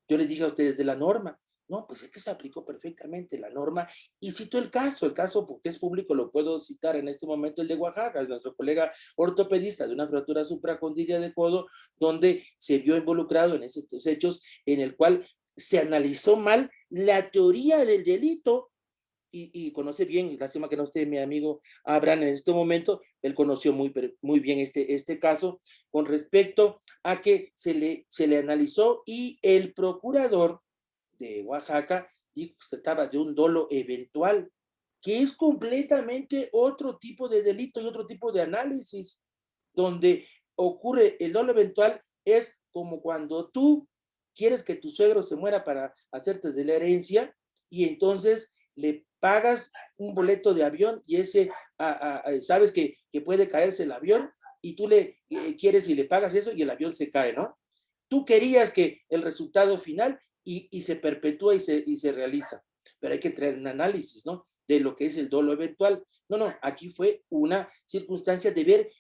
Yo les dije a ustedes de la norma. No, pues es que se aplicó perfectamente la norma y cito el caso porque es público, lo puedo citar en este momento, el de Oaxaca, es nuestro colega ortopedista de una fractura supracondiliar de codo, donde se vio involucrado en esos hechos en el cual se analizó mal la teoría del delito y conoce bien, lástima que no esté mi amigo Abraham en este momento, él conoció muy bien este caso con respecto a que se le analizó y el procurador de Oaxaca dijo que se trataba de un dolo eventual, que es completamente otro tipo de delito y otro tipo de análisis, donde ocurre el dolo eventual es como cuando tú quieres que tu suegro se muera para hacerte de la herencia y entonces le pagas un boleto de avión y ese sabes que puede caerse el avión y tú le quieres y le pagas eso y el avión se cae, ¿no? Tú querías que el resultado final y se perpetúa y se realiza, pero hay que traer un análisis, ¿no? De lo que es el dolo eventual. No, aquí fue una circunstancia de ver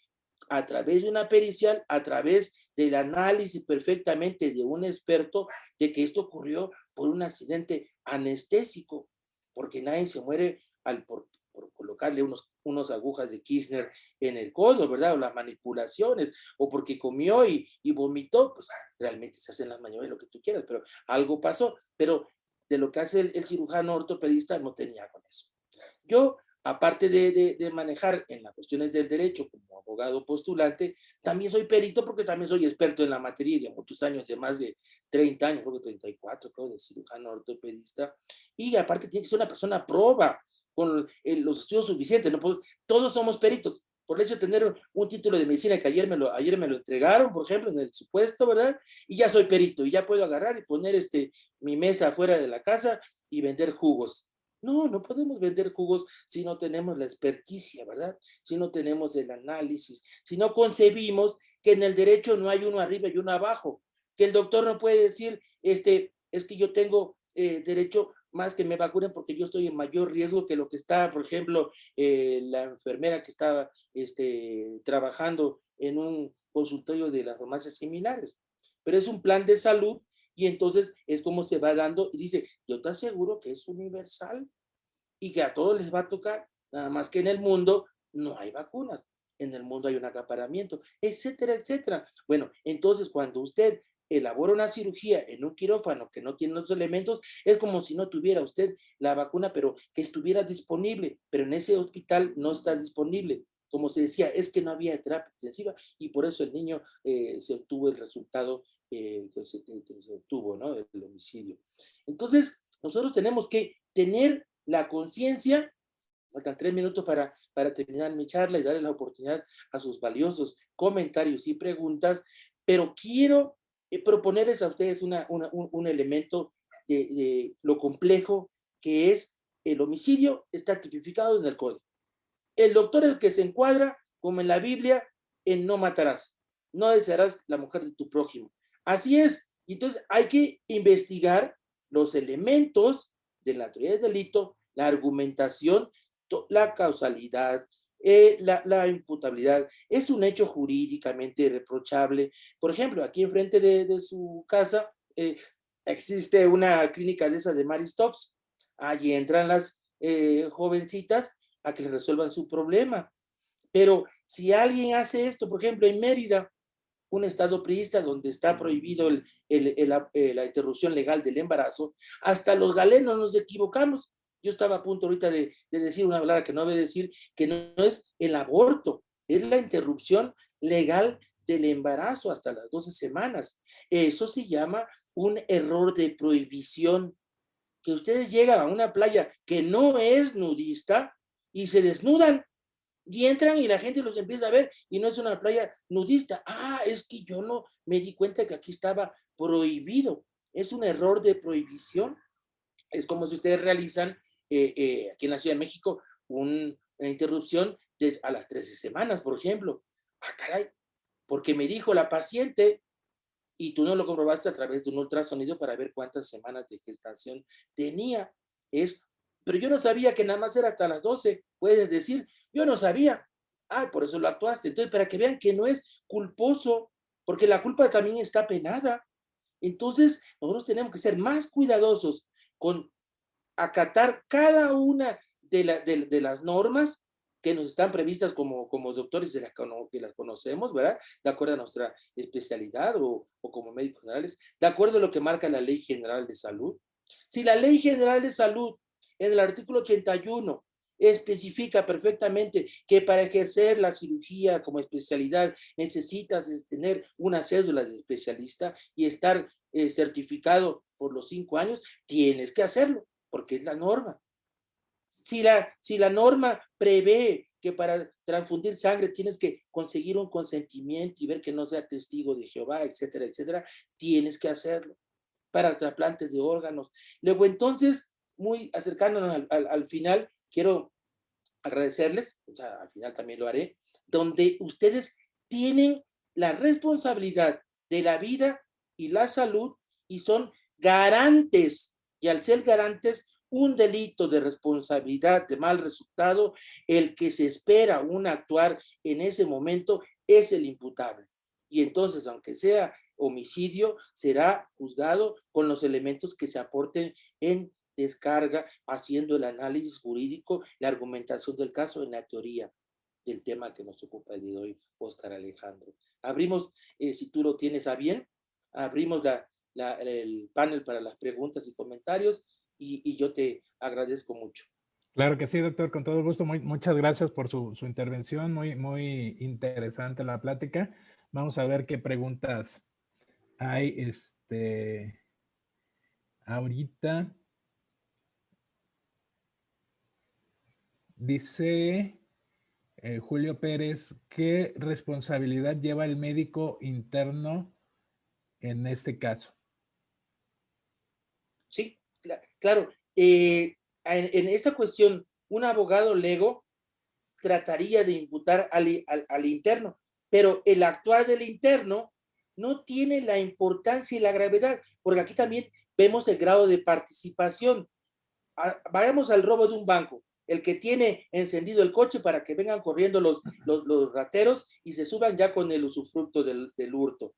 a través de una pericial, a través del análisis perfectamente de un experto, de que esto ocurrió por un accidente anestésico, porque nadie se muere por colocarle unos agujas de Kirchner en el codo, ¿verdad? O las manipulaciones, o porque comió y vomitó, pues realmente se hacen las maniobras, lo que tú quieras, pero algo pasó. Pero de lo que hace el cirujano ortopedista no tenía con eso. Yo, aparte de manejar en las cuestiones del derecho como abogado postulante, también soy perito porque también soy experto en la materia de muchos años, de más de 30 años, creo que 34, creo, de cirujano ortopedista. Y aparte tiene que ser una persona proba, con los estudios suficientes. ¿No? Pues, todos somos peritos. Por el hecho de tener un título de medicina que ayer me lo entregaron, por ejemplo, en el supuesto, ¿verdad? Y ya soy perito y ya puedo agarrar y poner mi mesa afuera de la casa y vender jugos. No podemos vender jugos si no tenemos la experticia, ¿verdad? Si no tenemos el análisis, si no concebimos que en el derecho no hay uno arriba y uno abajo, que el doctor no puede decir, es que yo tengo derecho más que me vacunen porque yo estoy en mayor riesgo que lo que está, por ejemplo, la enfermera que estaba trabajando en un consultorio de las farmacias similares. Pero es un plan de salud Y entonces es como se va dando y dice, yo te aseguro que es universal y que a todos les va a tocar, nada más que en el mundo no hay vacunas, en el mundo hay un acaparamiento, etcétera, etcétera. Bueno, entonces cuando usted elabora una cirugía en un quirófano que no tiene los elementos, es como si no tuviera usted la vacuna, pero que estuviera disponible, pero en ese hospital no está disponible. Como se decía, es que no había terapia intensiva y por eso el niño se obtuvo el resultado que se obtuvo, ¿no? El homicidio. Entonces, nosotros tenemos que tener la conciencia. Faltan 3 minutos para terminar mi charla y darle la oportunidad a sus valiosos comentarios y preguntas, pero quiero proponerles a ustedes un elemento de lo complejo que es el homicidio. Está tipificado en el código. El doctor es el que se encuadra, como en la Biblia, en no matarás, no desearás la mujer de tu prójimo. Así es. Entonces hay que investigar los elementos de la teoría del delito, la argumentación, la causalidad, la imputabilidad. Es un hecho jurídicamente reprochable. Por ejemplo, aquí enfrente de su casa existe una clínica de esas de Mary Stopes. Allí entran las jovencitas a que resuelvan su problema. Pero si alguien hace esto, por ejemplo, en Mérida, un estado priista donde está prohibido la interrupción legal del embarazo, hasta los galenos nos equivocamos. Yo estaba a punto ahorita de decir una palabra que no voy a decir, que no es el aborto, es la interrupción legal del embarazo hasta las 12 semanas. Eso se llama un error de prohibición. Que ustedes llegan a una playa que no es nudista y se desnudan y entran y la gente los empieza a ver y no es una playa nudista. Ah, es que yo no me di cuenta que aquí estaba prohibido. Es un error de prohibición. Es como si ustedes realizan aquí en la Ciudad de México una interrupción a las 13 semanas, por ejemplo. Ah, caray, porque me dijo la paciente y tú no lo comprobaste a través de un ultrasonido para ver cuántas semanas de gestación tenía. Pero yo no sabía que nada más era hasta las 12, puedes decir, yo no sabía. Ah, por eso lo actuaste. Entonces, para que vean que no es culposo, porque la culpa también está penada. Entonces, nosotros tenemos que ser más cuidadosos con acatar cada una de las normas que nos están previstas como doctores que las conocemos, ¿verdad? De acuerdo a nuestra especialidad o como médicos generales, de acuerdo a lo que marca la Ley General de Salud. Si la Ley General de Salud, en el artículo 81, especifica perfectamente que para ejercer la cirugía como especialidad necesitas tener una cédula de especialista y estar certificado por los 5 años, tienes que hacerlo, porque es la norma. Si la norma prevé que para transfundir sangre tienes que conseguir un consentimiento y ver que no sea testigo de Jehová, etcétera, etcétera, tienes que hacerlo. Para trasplantes de órganos. Luego, entonces, muy acercándonos al final, quiero agradecerles, o sea, al final también lo haré, donde ustedes tienen la responsabilidad de la vida y la salud y son garantes, y al ser garantes, un delito de responsabilidad de mal resultado, el que se espera un actuar en ese momento es el imputable. Y entonces, aunque sea homicidio, será juzgado con los elementos que se aporten en descarga, haciendo el análisis jurídico, la argumentación del caso en la teoría del tema que nos ocupa el día de hoy, Óscar Alejandro. Abrimos, si tú lo tienes a bien, abrimos el panel para las preguntas y comentarios y yo te agradezco mucho. Claro que sí, doctor, con todo gusto. Muchas gracias por su intervención. Muy interesante la plática. Vamos a ver qué preguntas hay ahorita. Dice Julio Pérez, ¿qué responsabilidad lleva el médico interno en este caso? Sí, claro. En esta cuestión, un abogado lego trataría de imputar al interno, pero el actuar del interno no tiene la importancia y la gravedad, porque aquí también vemos el grado de participación. Vayamos al robo de un banco, el que tiene encendido el coche para que vengan corriendo los rateros y se suban ya con el usufructo del hurto.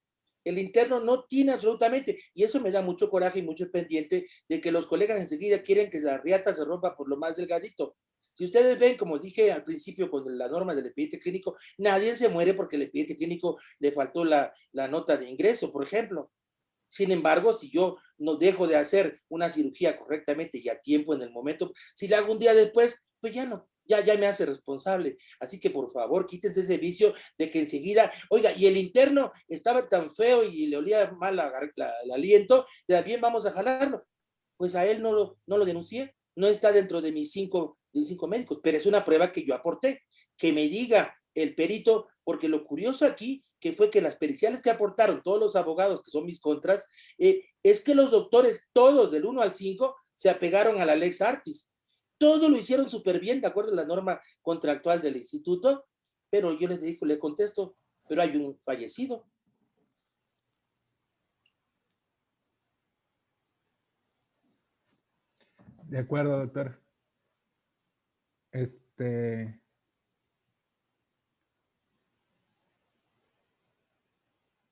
El interno no tiene absolutamente, y eso me da mucho coraje y mucho pendiente de que los colegas enseguida quieren que la riata se rompa por lo más delgadito. Si ustedes ven, como dije al principio con la norma del expediente clínico, nadie se muere porque el expediente clínico le faltó la nota de ingreso, por ejemplo. Sin embargo, si yo no dejo de hacer una cirugía correctamente y a tiempo en el momento, si la hago un día después, pues ya no, ya me hace responsable. Así que por favor, quítense ese vicio de que enseguida, oiga, y el interno estaba tan feo y le olía mal el aliento, también vamos a jalarlo. Pues a él no lo denuncié, no está dentro de de mis cinco médicos, pero es una prueba que yo aporté. Que me diga el perito, porque lo curioso aquí que fue que las periciales que aportaron todos los abogados que son mis contras, es que los doctores, todos del 1 al 5, se apegaron a la Lex Artis. Todo lo hicieron súper bien, de acuerdo a la norma contractual del instituto, pero yo les digo, le contesto, pero hay un fallecido. De acuerdo, doctor.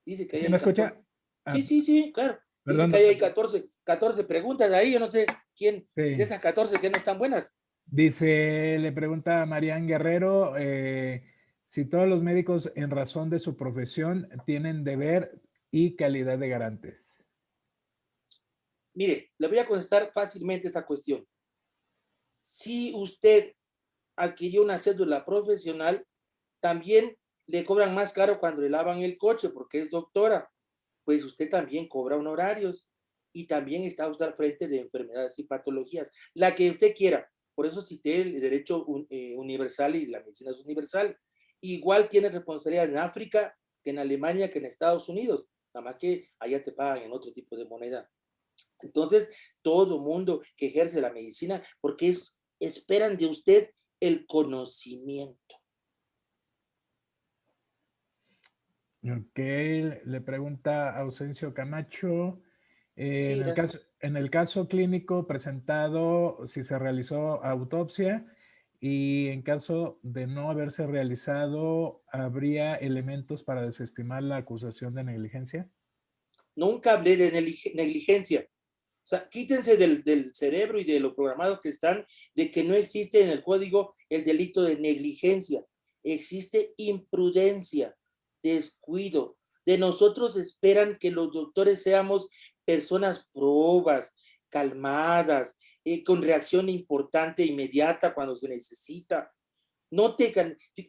Dice que ahí ¿Sí hay me 14. escucha? Ah, Sí, claro. Dice perdón, que ahí hay doctor. 14 preguntas ahí, yo no sé quién de Sí. esas 14 que no están buenas. Dice, le pregunta a Marian Guerrero, si todos los médicos en razón de su profesión tienen deber y calidad de garantes. Mire, le voy a contestar fácilmente esa cuestión. Si usted adquirió una cédula profesional, también le cobran más caro cuando le lavan el coche porque es doctora. Pues usted también cobra honorarios y también está usted al frente de enfermedades y patologías, la que usted quiera. Por eso cité el derecho universal y la medicina es universal. Igual tiene responsabilidad en África que en Alemania que en Estados Unidos, nada más que allá te pagan en otro tipo de moneda. Entonces, todo mundo que ejerce la medicina, porque esperan de usted el conocimiento. Ok, le pregunta Ausencio Camacho, Sí, gracias. en el caso clínico presentado, si se realizó autopsia y en caso de no haberse realizado, ¿habría elementos para desestimar la acusación de negligencia? Nunca hablé de negligencia. O sea, quítense del cerebro y de lo programado que están, de que no existe en el código el delito de negligencia. Existe imprudencia, descuido. De nosotros esperan que los doctores seamos personas probas, calmadas, con reacción importante, inmediata cuando se necesita. No te,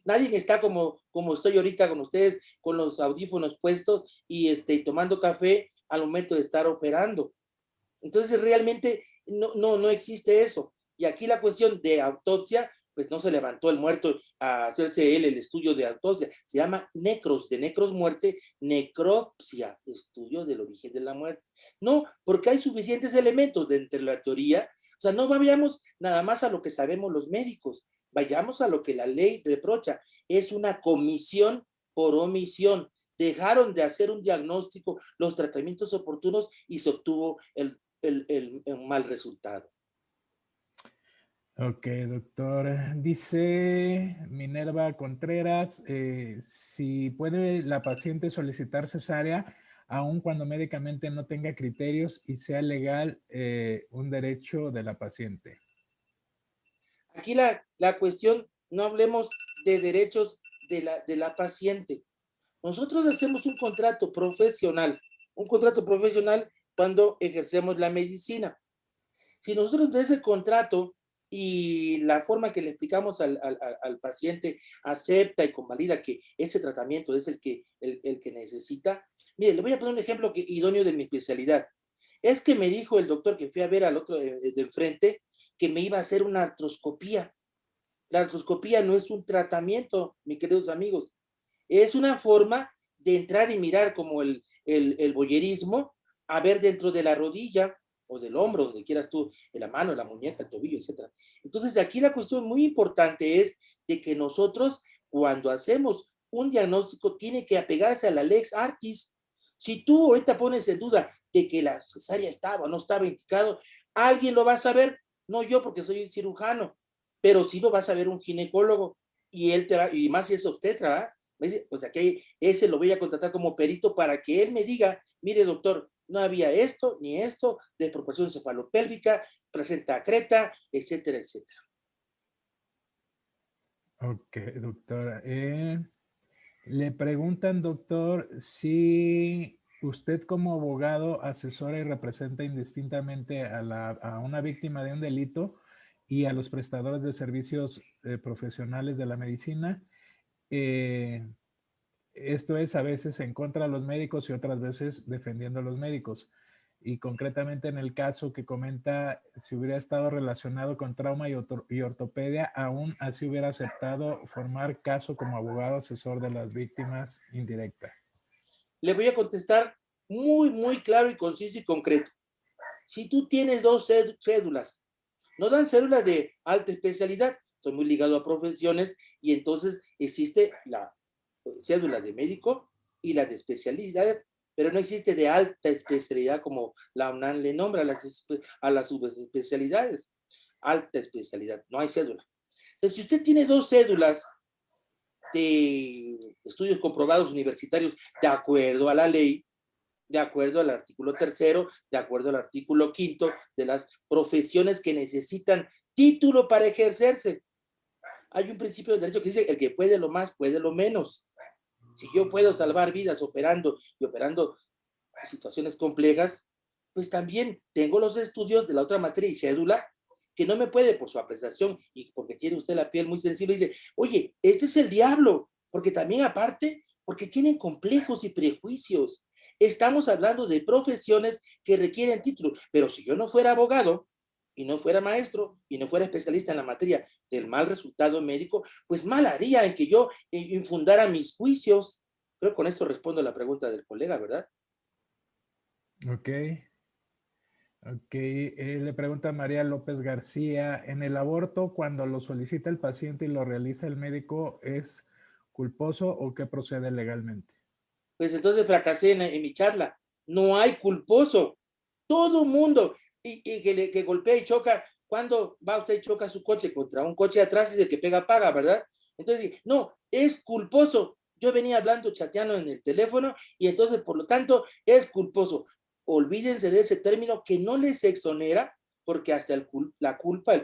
nadie está como estoy ahorita con ustedes, con los audífonos puestos y tomando café al momento de estar operando. Entonces realmente no existe eso. Y aquí la cuestión de autopsia, pues no se levantó el muerto a hacerse él el estudio de autopsia. Se llama necros, de necros muerte, necropsia, estudio del origen de la muerte. No, porque hay suficientes elementos dentro de la teoría. O sea, no vayamos nada más a lo que sabemos los médicos, vayamos a lo que la ley reprocha. Es una comisión por omisión. Dejaron de hacer un diagnóstico, los tratamientos oportunos y se obtuvo el mal resultado. Ok, doctor. Dice Minerva Contreras, si puede la paciente solicitar cesárea, aun cuando médicamente no tenga criterios y sea legal un derecho de la paciente. Aquí la cuestión, no hablemos de derechos de la paciente. Nosotros hacemos un contrato profesional cuando ejercemos la medicina. Si nosotros de ese contrato y la forma que le explicamos al paciente acepta y convalida que ese tratamiento es el que necesita, mire, le voy a poner un ejemplo idóneo de mi especialidad. Es que me dijo el doctor que fui a ver al otro de enfrente que me iba a hacer una artroscopía. La artroscopía no es un tratamiento, mis queridos amigos, es una forma de entrar y mirar como el voyerismo, a ver dentro de la rodilla o del hombro, donde quieras tú, en la mano, la muñeca, el tobillo, etc. Entonces, aquí la cuestión muy importante es de que nosotros, cuando hacemos un diagnóstico, tiene que apegarse a la lex artis. Si tú ahorita pones en duda de que la cesárea estaba o no estaba indicado, alguien lo va a saber, no yo porque soy cirujano, pero sí lo va a saber un ginecólogo y él te va, y más si es obstetra, ¿eh? Me dice, o sea que ese lo voy a contratar como perito para que él me diga, mire doctor, no había esto ni esto, desproporción cefalopélvica, presenta creta, etcétera, etcétera. Ok, doctora. Le preguntan, doctor, si usted como abogado asesora y representa indistintamente a una víctima de un delito y a los prestadores de servicios profesionales de la medicina. Eh, Esto es a veces en contra de los médicos y otras veces defendiendo a los médicos. Y concretamente en el caso que comenta, si hubiera estado relacionado con trauma y ortopedia, aún así hubiera aceptado formar caso como abogado asesor de las víctimas indirectas. Le voy a contestar muy claro y conciso y concreto. Si tú tienes dos cédulas, no dan cédulas de alta especialidad, estoy muy ligado a profesiones y entonces existe la cédula de médico y la de especialidad, pero no existe de alta especialidad como la UNAM le nombra a las subespecialidades. Alta especialidad, no hay cédula. Entonces, si usted tiene dos cédulas de estudios comprobados universitarios de acuerdo a la ley, de acuerdo al artículo 3º, de acuerdo al artículo 5º de las profesiones que necesitan título para ejercerse. Hay un principio de derecho que dice, el que puede lo más, puede lo menos. Si yo puedo salvar vidas operando situaciones complejas, pues también tengo los estudios de la otra materia y cédula que no me puede por su apreciación y porque tiene usted la piel muy sensible, dice, oye, este es el diablo, porque también aparte, porque tienen complejos y prejuicios. Estamos hablando de profesiones que requieren título, pero si yo no fuera abogado y no fuera maestro y no fuera especialista en la materia del mal resultado médico, pues mal haría en que yo infundara mis juicios. Creo que con esto respondo a la pregunta del colega, ¿verdad? Ok. Ok, le pregunta María López García, ¿en el aborto cuando lo solicita el paciente y lo realiza el médico es culposo o qué procede legalmente? Pues entonces fracasé en mi charla. No hay culposo. Todo mundo que golpea y choca, cuando va usted y choca su coche contra un coche atrás y el que pega paga, ¿verdad? Entonces, no, es culposo. Yo venía hablando, chateando en el teléfono y entonces, por lo tanto, es culposo. Olvídense de ese término que no les exonera porque hasta la culpa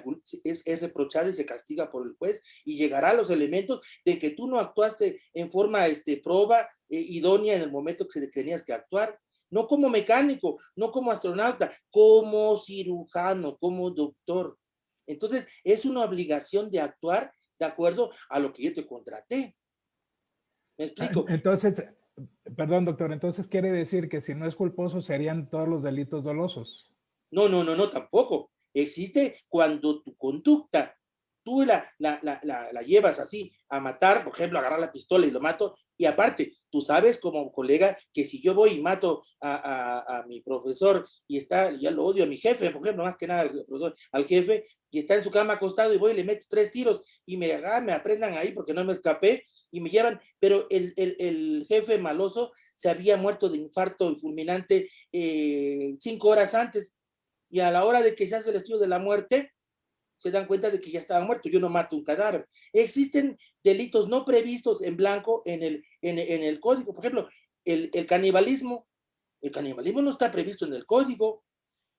es reprochada y se castiga por el juez y llegará a los elementos de que tú no actuaste en forma proba idónea en el momento que tenías que actuar, no como mecánico, no como astronauta, como cirujano, como doctor. Entonces, es una obligación de actuar de acuerdo a lo que yo te contraté. ¿Me explico? Entonces, perdón doctor, entonces quiere decir que si no es culposo serían todos los delitos dolosos. No, tampoco. Existe cuando tu conducta, tú la llevas así a matar, por ejemplo, agarrar la pistola y lo mato, y aparte, tú sabes como colega que si yo voy y mato a mi profesor y está, ya lo odio a mi jefe, por ejemplo, más que nada al jefe, y está en su cama acostado y voy y le meto 3 tiros y me aprendan ahí porque no me escapé y me llevan, pero el jefe maloso se había muerto de infarto fulminante 5 horas antes y a la hora de que se hace el estudio de la muerte, se dan cuenta de que ya estaba muerto. Yo no mato un cadáver. Existen delitos no previstos en blanco en el código. Por ejemplo, el canibalismo. El canibalismo no está previsto en el código.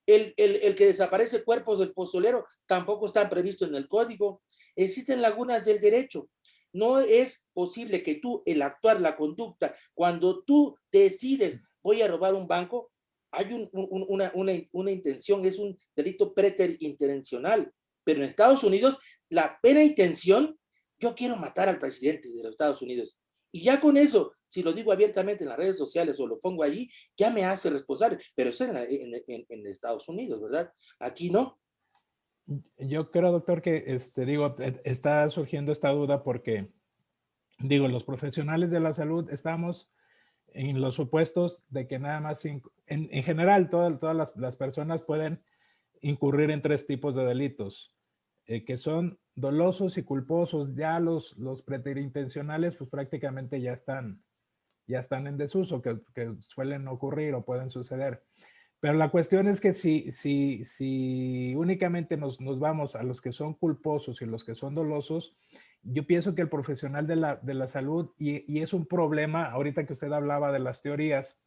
El que desaparece cuerpos del pozolero tampoco está previsto en el código. Existen lagunas del derecho. No es posible que tú, el actuar, la conducta, cuando tú decides voy a robar un banco, hay una intención, es un delito preterintencional. Pero en Estados Unidos, la pena intención, yo quiero matar al presidente de los Estados Unidos. Y ya con eso, si lo digo abiertamente en las redes sociales o lo pongo allí, ya me hace responsable. Pero eso es en Estados Unidos, ¿verdad? Aquí no. Yo creo, doctor, que digo, está surgiendo esta duda porque, digo, los profesionales de la salud estamos en los supuestos de que nada más, en general, todas las personas pueden incurrir en 3 tipos de delitos, que son dolosos y culposos. Ya los preterintencionales, pues prácticamente ya están en desuso, que suelen ocurrir o pueden suceder. Pero la cuestión es que si únicamente nos vamos a los que son culposos y los que son dolosos, Yo pienso que el profesional de la salud, y es un problema, ahorita que usted hablaba de las teorías,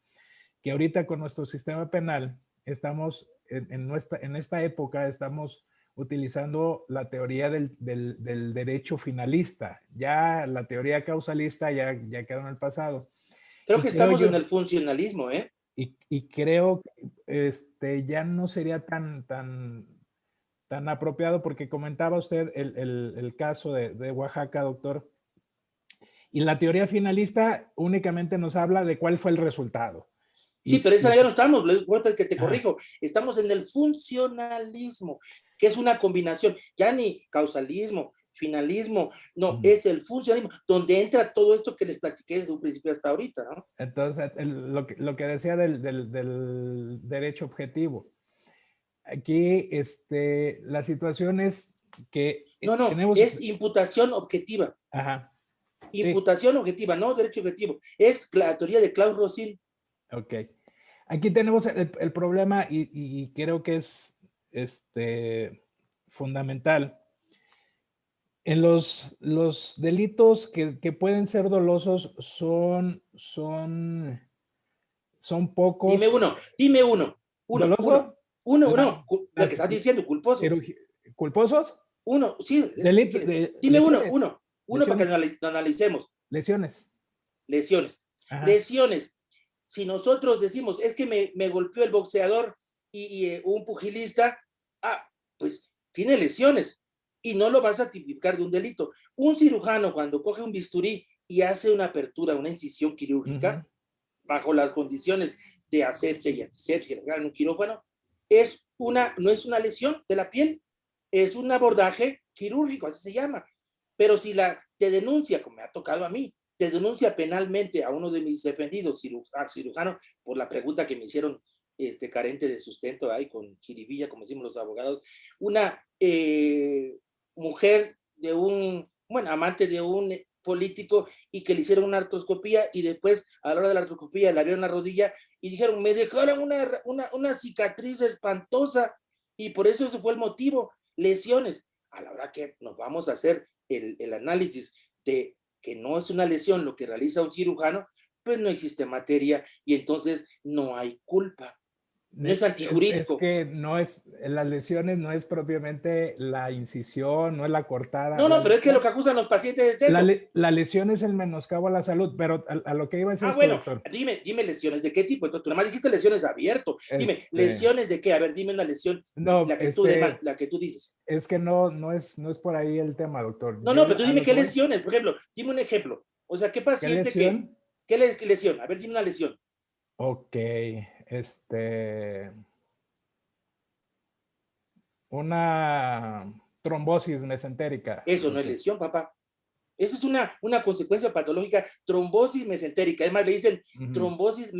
que ahorita con nuestro sistema penal estamos en esta época estamos utilizando la teoría del derecho finalista. Ya la teoría causalista ya quedó en el pasado. Creo Y que creo estamos yo, en el funcionalismo, ¿eh? y creo que ya no sería tan apropiado, porque comentaba usted el caso de Oaxaca, doctor, y la teoría finalista únicamente nos habla de cuál fue el resultado. Sí, pero esa ya no estamos, ahorita que te Ajá. corrijo, estamos en el funcionalismo, que es una combinación, ya ni causalismo, finalismo, no, es el funcionalismo, donde entra todo esto que les platiqué desde un principio hasta ahorita, ¿no? Entonces, lo que decía del derecho objetivo. Aquí, la situación es que No, no, tenemos, es imputación objetiva, ajá, sí, imputación objetiva, no derecho objetivo, es la teoría de Claude Rossin. ok. Aquí tenemos el problema y creo que es fundamental. En los delitos que pueden ser dolosos son Dime pocos. uno, dime uno, ¿Doloso? uno, del que Las, estás diciendo, culposo. ¿Culposos? Uno, sí, es que Delito, quiere. Dime lesiones, uno para que lesiones, lo analicemos. lesiones. Lesiones. Ajá. Lesiones. Si nosotros decimos, es que me golpeó el boxeador y un pugilista, pues tiene lesiones y no lo vas a tipificar de un delito. Un cirujano cuando coge un bisturí y hace una apertura, una incisión quirúrgica, bajo las condiciones de asepsia y antisepsia en un quirófano, no es una lesión de la piel, es un abordaje quirúrgico, así se llama. Pero si te denuncia, como me ha tocado a mí, te denuncia penalmente a uno de mis defendidos, cirujano, por la pregunta que me hicieron carente de sustento ahí con jiribilla, como decimos los abogados, una mujer amante de un político y que le hicieron una artroscopía y después a la hora de la artroscopía le abrieron la rodilla y dijeron, me dejaron una cicatriz espantosa y por eso ese fue el motivo, lesiones. A la hora que nos vamos a hacer el análisis de que no es una lesión lo que realiza un cirujano, pues no existe materia y entonces no hay culpa. No es Es antijurídico. que no es, las lesiones no es propiamente la incisión, no es la cortada. No, no, pero es que lo que acusan los pacientes es eso. La lesión es el menoscabo a la salud, pero a lo que iba es esto, Bueno, doctor. dime lesiones de qué tipo. Entonces, tú nada más dijiste lesiones abierto. Dime, lesiones de qué. A ver, dime una lesión, No, la que tú dices. es que no es por ahí el tema, doctor. No, no, Yo pero tú a dime lo que qué voy, lesiones. Por ejemplo, dime un ejemplo. O sea, ¿qué ¿qué paciente qué? lesión? ¿Qué lesión? A ver, dime una lesión. Ok, una trombosis mesentérica. Eso no es Ok. lesión, papá. Esa es una consecuencia patológica, trombosis mesentérica. Además, le dicen Ujú. trombosis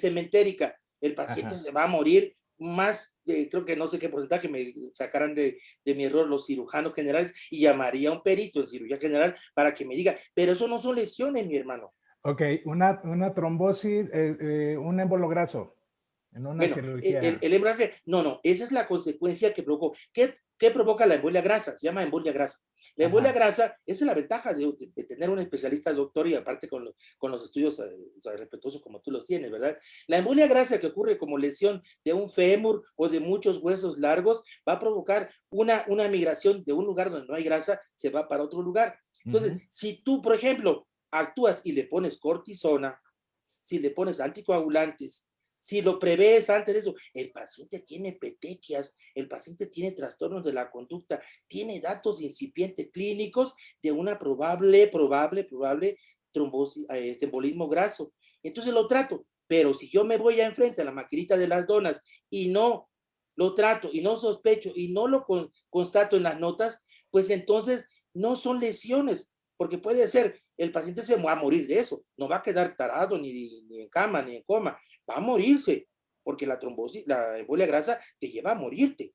cementérica. El paciente Ajá. se va a morir más de, creo que no sé qué porcentaje me sacarán de mi error los cirujanos generales y llamaría a un perito en cirugía general para que me diga, pero eso no son lesiones, mi hermano. Ok, una trombosis, un embolograso en una Bueno, cirugía. el embarazo, no, esa es la consecuencia que provocó. ¿Qué provoca la embolia grasa? Se llama embolia grasa. La embolia Ajá. grasa, esa es la ventaja de tener un especialista doctor y aparte con los estudios respetuosos como tú los tienes, ¿verdad? La embolia grasa que ocurre como lesión de un fémur o de muchos huesos largos va a provocar una migración de un lugar donde no hay grasa, se va para otro lugar. Entonces, Ujú. si tú, por ejemplo, actúas y le pones cortisona, si le pones anticoagulantes, si lo prevés antes de eso, el paciente tiene petequias, el paciente tiene trastornos de la conducta, tiene datos incipientes clínicos de una probable trombosis, embolismo graso. Entonces lo trato, pero si yo me voy a enfrente a la maquinita de las donas y no lo trato y no sospecho y no lo constato en las notas, pues entonces no son lesiones, porque puede ser, el paciente se va a morir de eso, no va a quedar tarado ni en cama ni en coma, va a morirse, porque la trombosis, la embolia grasa te lleva a morirte.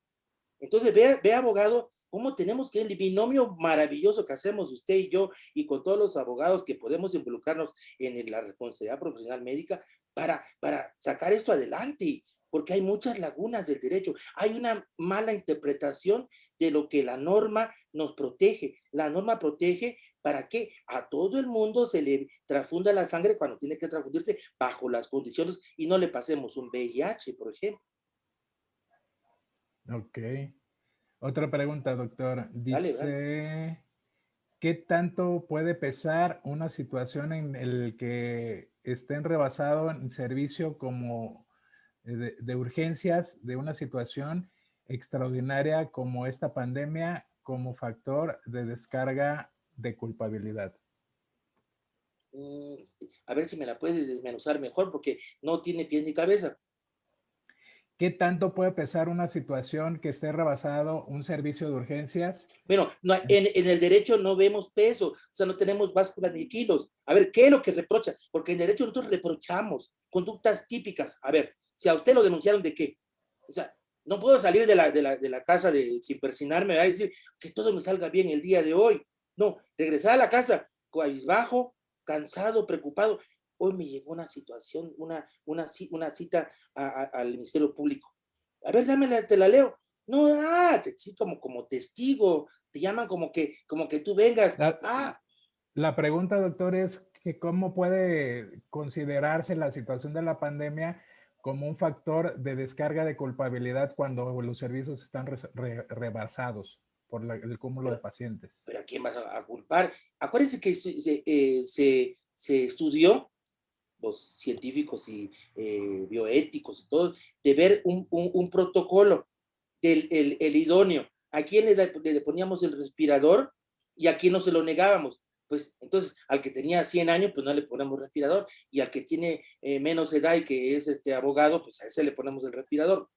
Entonces, ve abogado, cómo tenemos que el binomio maravilloso que hacemos usted y yo y con todos los abogados que podemos involucrarnos en la responsabilidad profesional médica para sacar esto adelante. porque hay muchas lagunas del derecho. Hay una mala interpretación de lo que la norma nos protege. La norma protege para que a todo el mundo se le transfunda la sangre cuando tiene que transfundirse bajo las condiciones y no le pasemos un VIH, por ejemplo. Ok. Otra pregunta, doctor. Dale, dale. Dice, ¿qué tanto puede pesar una situación en el que estén rebasado en servicio como de urgencias de una situación extraordinaria como esta pandemia como factor de descarga de culpabilidad? A ver si me la puedes desmenuzar mejor porque no tiene pies ni cabeza. ¿Qué tanto puede pesar una situación que esté rebasado un servicio de urgencias? Bueno, no, en el derecho no vemos peso, o sea, no tenemos básculas ni kilos. A ver, ¿qué es lo que reprocha? Porque en derecho nosotros reprochamos conductas típicas. A ver, si a usted lo denunciaron de qué, o sea, no puedo salir de la casa sin persinarme, a decir que todo me salga bien el día de hoy. No, regresar a la casa cabizbajo, cansado, preocupado. Hoy me llegó una situación, una cita al Ministerio Público. A ver, dámela, te la leo. No, sí, como testigo, te llaman como que tú vengas. La, Ah, la pregunta, doctor, es que cómo puede considerarse la situación de la pandemia como un factor de descarga de culpabilidad cuando los servicios están rebasados por el cúmulo de pero, pacientes. pero ¿a quién vas a culpar? Acuérdense que se estudió, los científicos y bioéticos y todo, de ver un protocolo del el idóneo. ¿A quién le poníamos el respirador y a quién no se lo negábamos? Pues entonces al que tenía 100 años, pues no le ponemos respirador, y al que tiene menos edad y que es abogado, pues a ese le ponemos el respirador.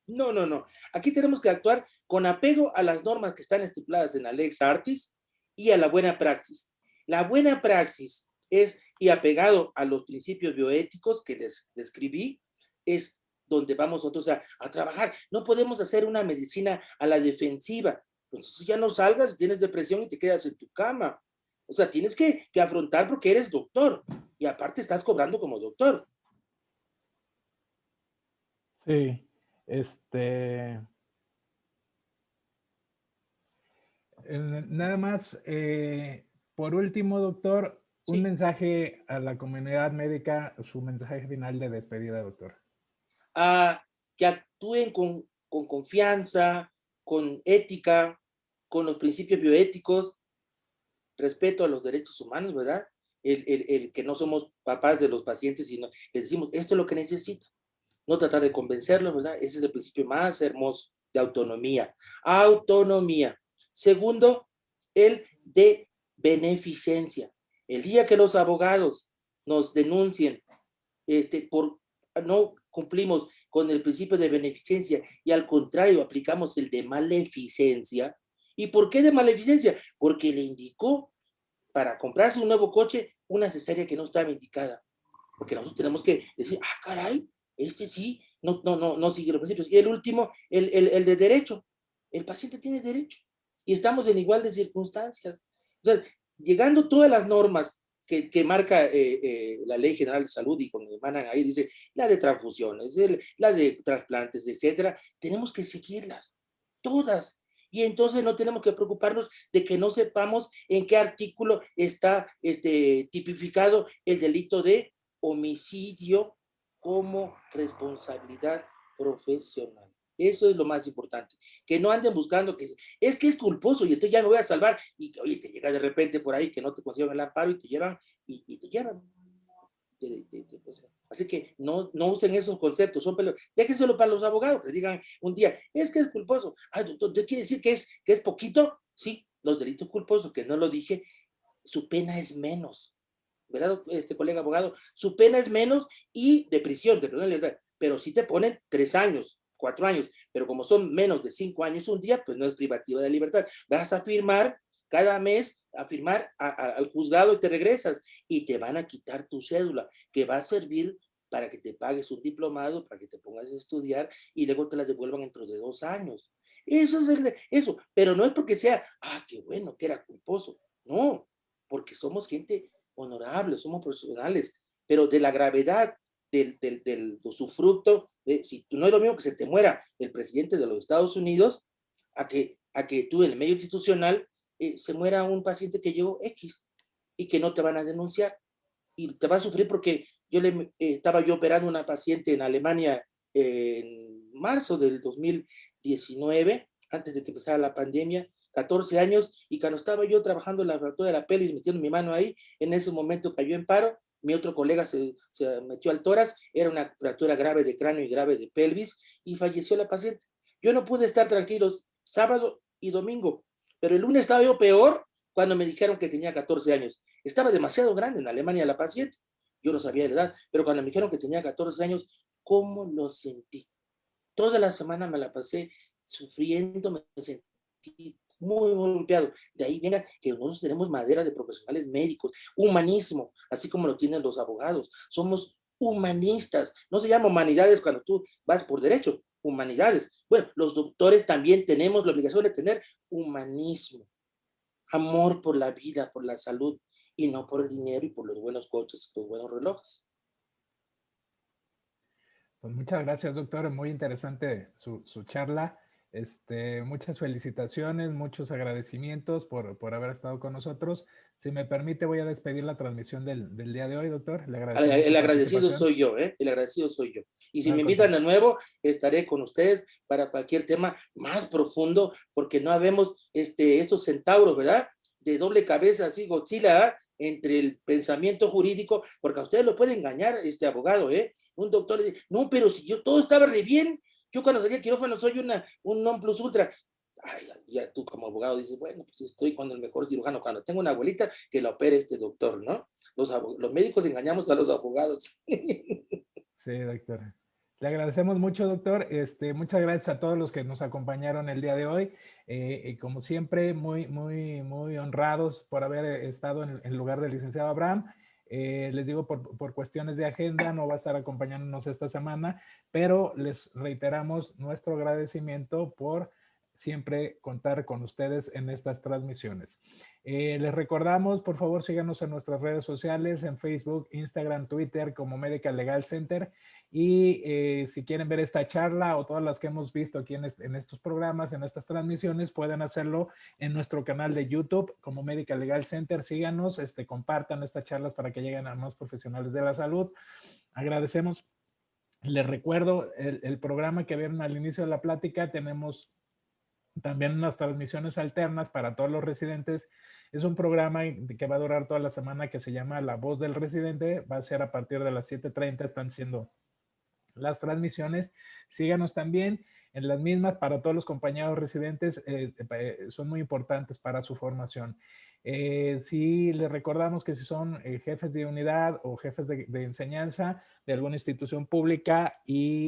No, no, no. Aquí tenemos que actuar con apego a las normas que están estipuladas en la Lex Artis y a la buena praxis. La buena praxis es, y apegado a los principios bioéticos que les describí, es donde vamos nosotros a trabajar. No podemos hacer una medicina a la defensiva. Entonces ya no salgas, tienes depresión y te quedas en tu cama. O sea, tienes que afrontar porque eres doctor y aparte estás cobrando como doctor. Sí, nada más, por último, doctor, un Sí. mensaje a la comunidad médica, su mensaje final de despedida, doctor. Que actúen con confianza, con ética, con los principios bioéticos, respeto a los derechos humanos, ¿verdad? El que no somos papás de los pacientes, sino les decimos, esto es lo que necesita. No tratar de convencerlos, ¿verdad? Ese es el principio más hermoso de autonomía. Autonomía. Segundo, el de beneficencia. El día que los abogados nos denuncien por no cumplimos con el principio de beneficencia y al contrario aplicamos el de maleficencia. ¿Y por qué de maleficencia? Porque le indicó para comprarse un nuevo coche una cesárea que no estaba indicada. Porque nosotros tenemos que decir, caray, sí, no sigue los principios. Y el último, el de derecho. El paciente tiene derecho. Y estamos en igual de circunstancias. Entonces, llegando todas las normas que marca la Ley General de Salud y cuando emanan ahí, dice, la de transfusiones, la de trasplantes, etcétera, tenemos que seguirlas, todas. Y entonces no tenemos que preocuparnos de que no sepamos en qué artículo está tipificado el delito de homicidio como responsabilidad profesional. Eso es lo más importante. Que no anden buscando que es culposo y entonces ya me voy a salvar. Y oye, te llega de repente por ahí que no te consiguen el amparo y te llevan y te llevan. Pues, así que no usen esos conceptos, son pelos. Déjenselo para los abogados, que digan un día, es que es culposo. Doctor, ¿quiere decir que es poquito? Sí, los delitos culposos, que no lo dije, su pena es menos. ¿Verdad, colega abogado? Su pena es menos y de prisión, pero si te ponen 3 años, 4 años, pero como son menos de 5 años un día, pues no es privativa de libertad. Vas a firmar cada mes, a firmar al juzgado y te regresas y te van a quitar tu cédula, que va a servir para que te pagues un diplomado, para que te pongas a estudiar y luego te la devuelvan dentro de 2 años. Eso es eso, pero no es porque sea, qué bueno, que era culposo. No, porque somos gente honorables, somos profesionales, pero de la gravedad del usufructo Si no es lo mismo que se te muera el presidente de los Estados Unidos a que tú en el medio institucional se muera un paciente que llegó X y que no te van a denunciar y te va a sufrir porque estaba yo operando una paciente en Alemania en marzo del 2019, antes de que empezara la pandemia, 14 años, y cuando estaba yo trabajando en la fractura de la pelvis, metiendo mi mano ahí, en ese momento cayó en paro, mi otro colega se metió al tórax, era una fractura grave de cráneo y grave de pelvis, y falleció la paciente. Yo no pude estar tranquilo sábado y domingo, pero el lunes estaba yo peor cuando me dijeron que tenía 14 años. Estaba demasiado grande en Alemania la paciente, yo no sabía la edad, pero cuando me dijeron que tenía 14 años, ¿cómo lo sentí? Toda la semana me la pasé sufriendo, me sentí muy golpeado. De ahí venga que nosotros tenemos madera de profesionales médicos, humanismo, así como lo tienen los abogados. Somos humanistas. No se llama humanidades cuando tú vas por derecho, humanidades. Bueno, los doctores también tenemos la obligación de tener humanismo, amor por la vida, por la salud, y no por el dinero y por los buenos coches, los buenos relojes. Pues muchas gracias, doctor. Muy interesante su charla. Muchas felicitaciones, muchos agradecimientos por haber estado con nosotros. Si me permite, voy a despedir la transmisión del día de hoy, doctor. Le agradecemos El su agradecido participación. soy yo, ¿eh? El agradecido soy yo. Y si No, me al invitan contrario. de nuevo, estaré con ustedes para cualquier tema más profundo, porque no habemos estos centauros, ¿verdad? De doble cabeza, así, Godzilla, ¿eh? Entre el pensamiento jurídico, porque a ustedes lo puede engañar este abogado, ¿eh? Un doctor dice, no, pero si yo todo estaba re bien, yo cuando salí al quirófano soy un non plus ultra. Ay, ya tú como abogado dices, bueno, pues estoy con el mejor cirujano, cuando tengo una abuelita que la opere este doctor, ¿no? Los médicos engañamos a los abogados. Sí, doctor. Le agradecemos mucho, doctor. Muchas gracias a todos los que nos acompañaron el día de hoy. Como siempre, muy honrados por haber estado en lugar del licenciado Abraham. Les digo, por cuestiones de agenda, no va a estar acompañándonos esta semana, pero les reiteramos nuestro agradecimiento por siempre contar con ustedes en estas transmisiones. Les recordamos, por favor, síganos en nuestras redes sociales, en Facebook, Instagram, Twitter, como Medical Legal Center. Y si quieren ver esta charla o todas las que hemos visto aquí en estos programas, en estas transmisiones, pueden hacerlo en nuestro canal de YouTube como Medical Legal Center. Síganos, compartan estas charlas para que lleguen a más profesionales de la salud. Agradecemos. Les recuerdo el programa que vieron al inicio de la plática. Tenemos también unas transmisiones alternas para todos los residentes. Es un programa que va a durar toda la semana que se llama La Voz del Residente. Va a ser a partir de las 7:30. Están siendo las transmisiones. Síganos también en las mismas para todos los compañeros residentes. Son muy importantes para su formación. Sí, les recordamos que si son jefes de unidad o jefes de enseñanza de alguna institución pública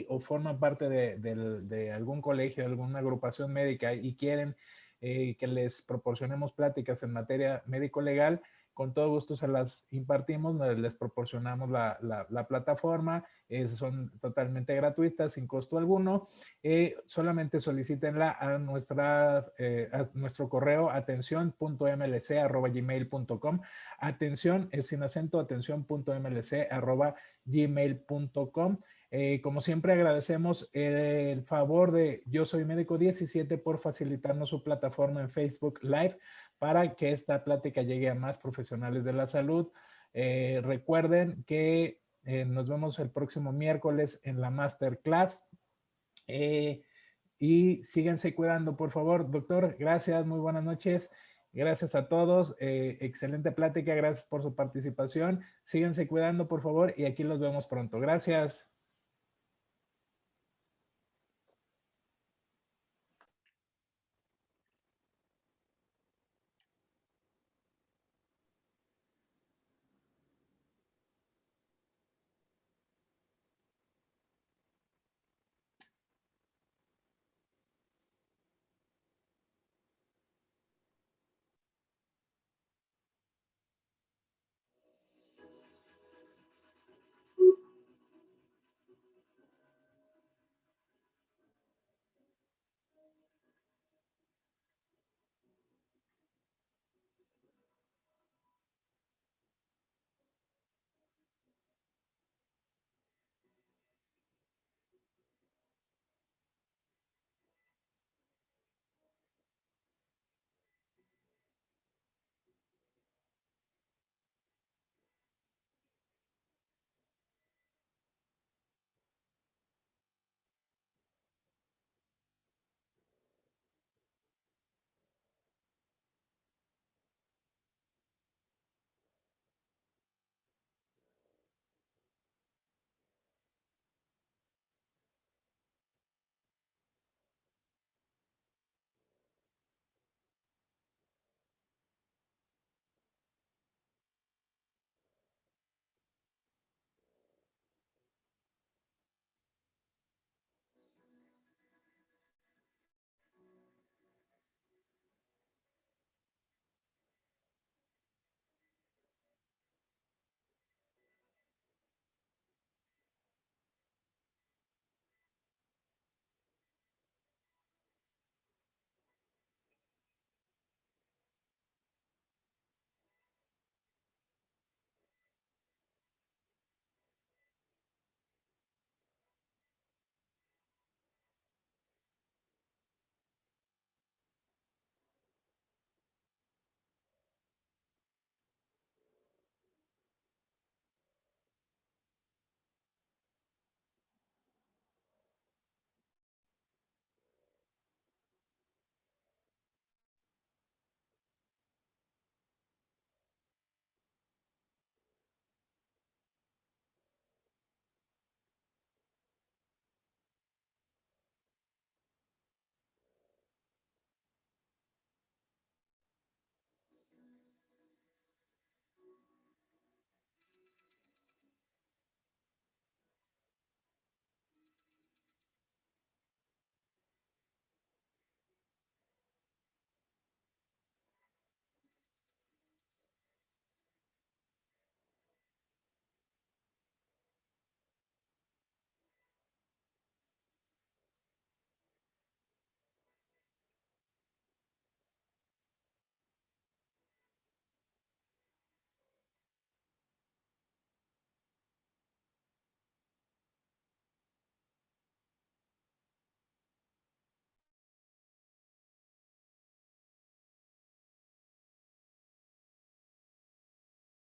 o forman parte de algún colegio, de alguna agrupación médica y quieren que les proporcionemos pláticas en materia médico-legal, con todo gusto se las impartimos, les proporcionamos la plataforma, son totalmente gratuitas, sin costo alguno. Solamente solicítenla a nuestro correo atención.mlc@gmail.com. Atención es sin acento, atención.mlc@gmail.com. Como siempre agradecemos el favor de Yo Soy Médico 17 por facilitarnos su plataforma en Facebook Live para que esta plática llegue a más profesionales de la salud. Recuerden que nos vemos el próximo miércoles en la Masterclass. Y síganse cuidando, por favor. Doctor, gracias, muy buenas noches. Gracias a todos. Excelente plática, gracias por su participación. Síganse cuidando, por favor, y aquí los vemos pronto. Gracias.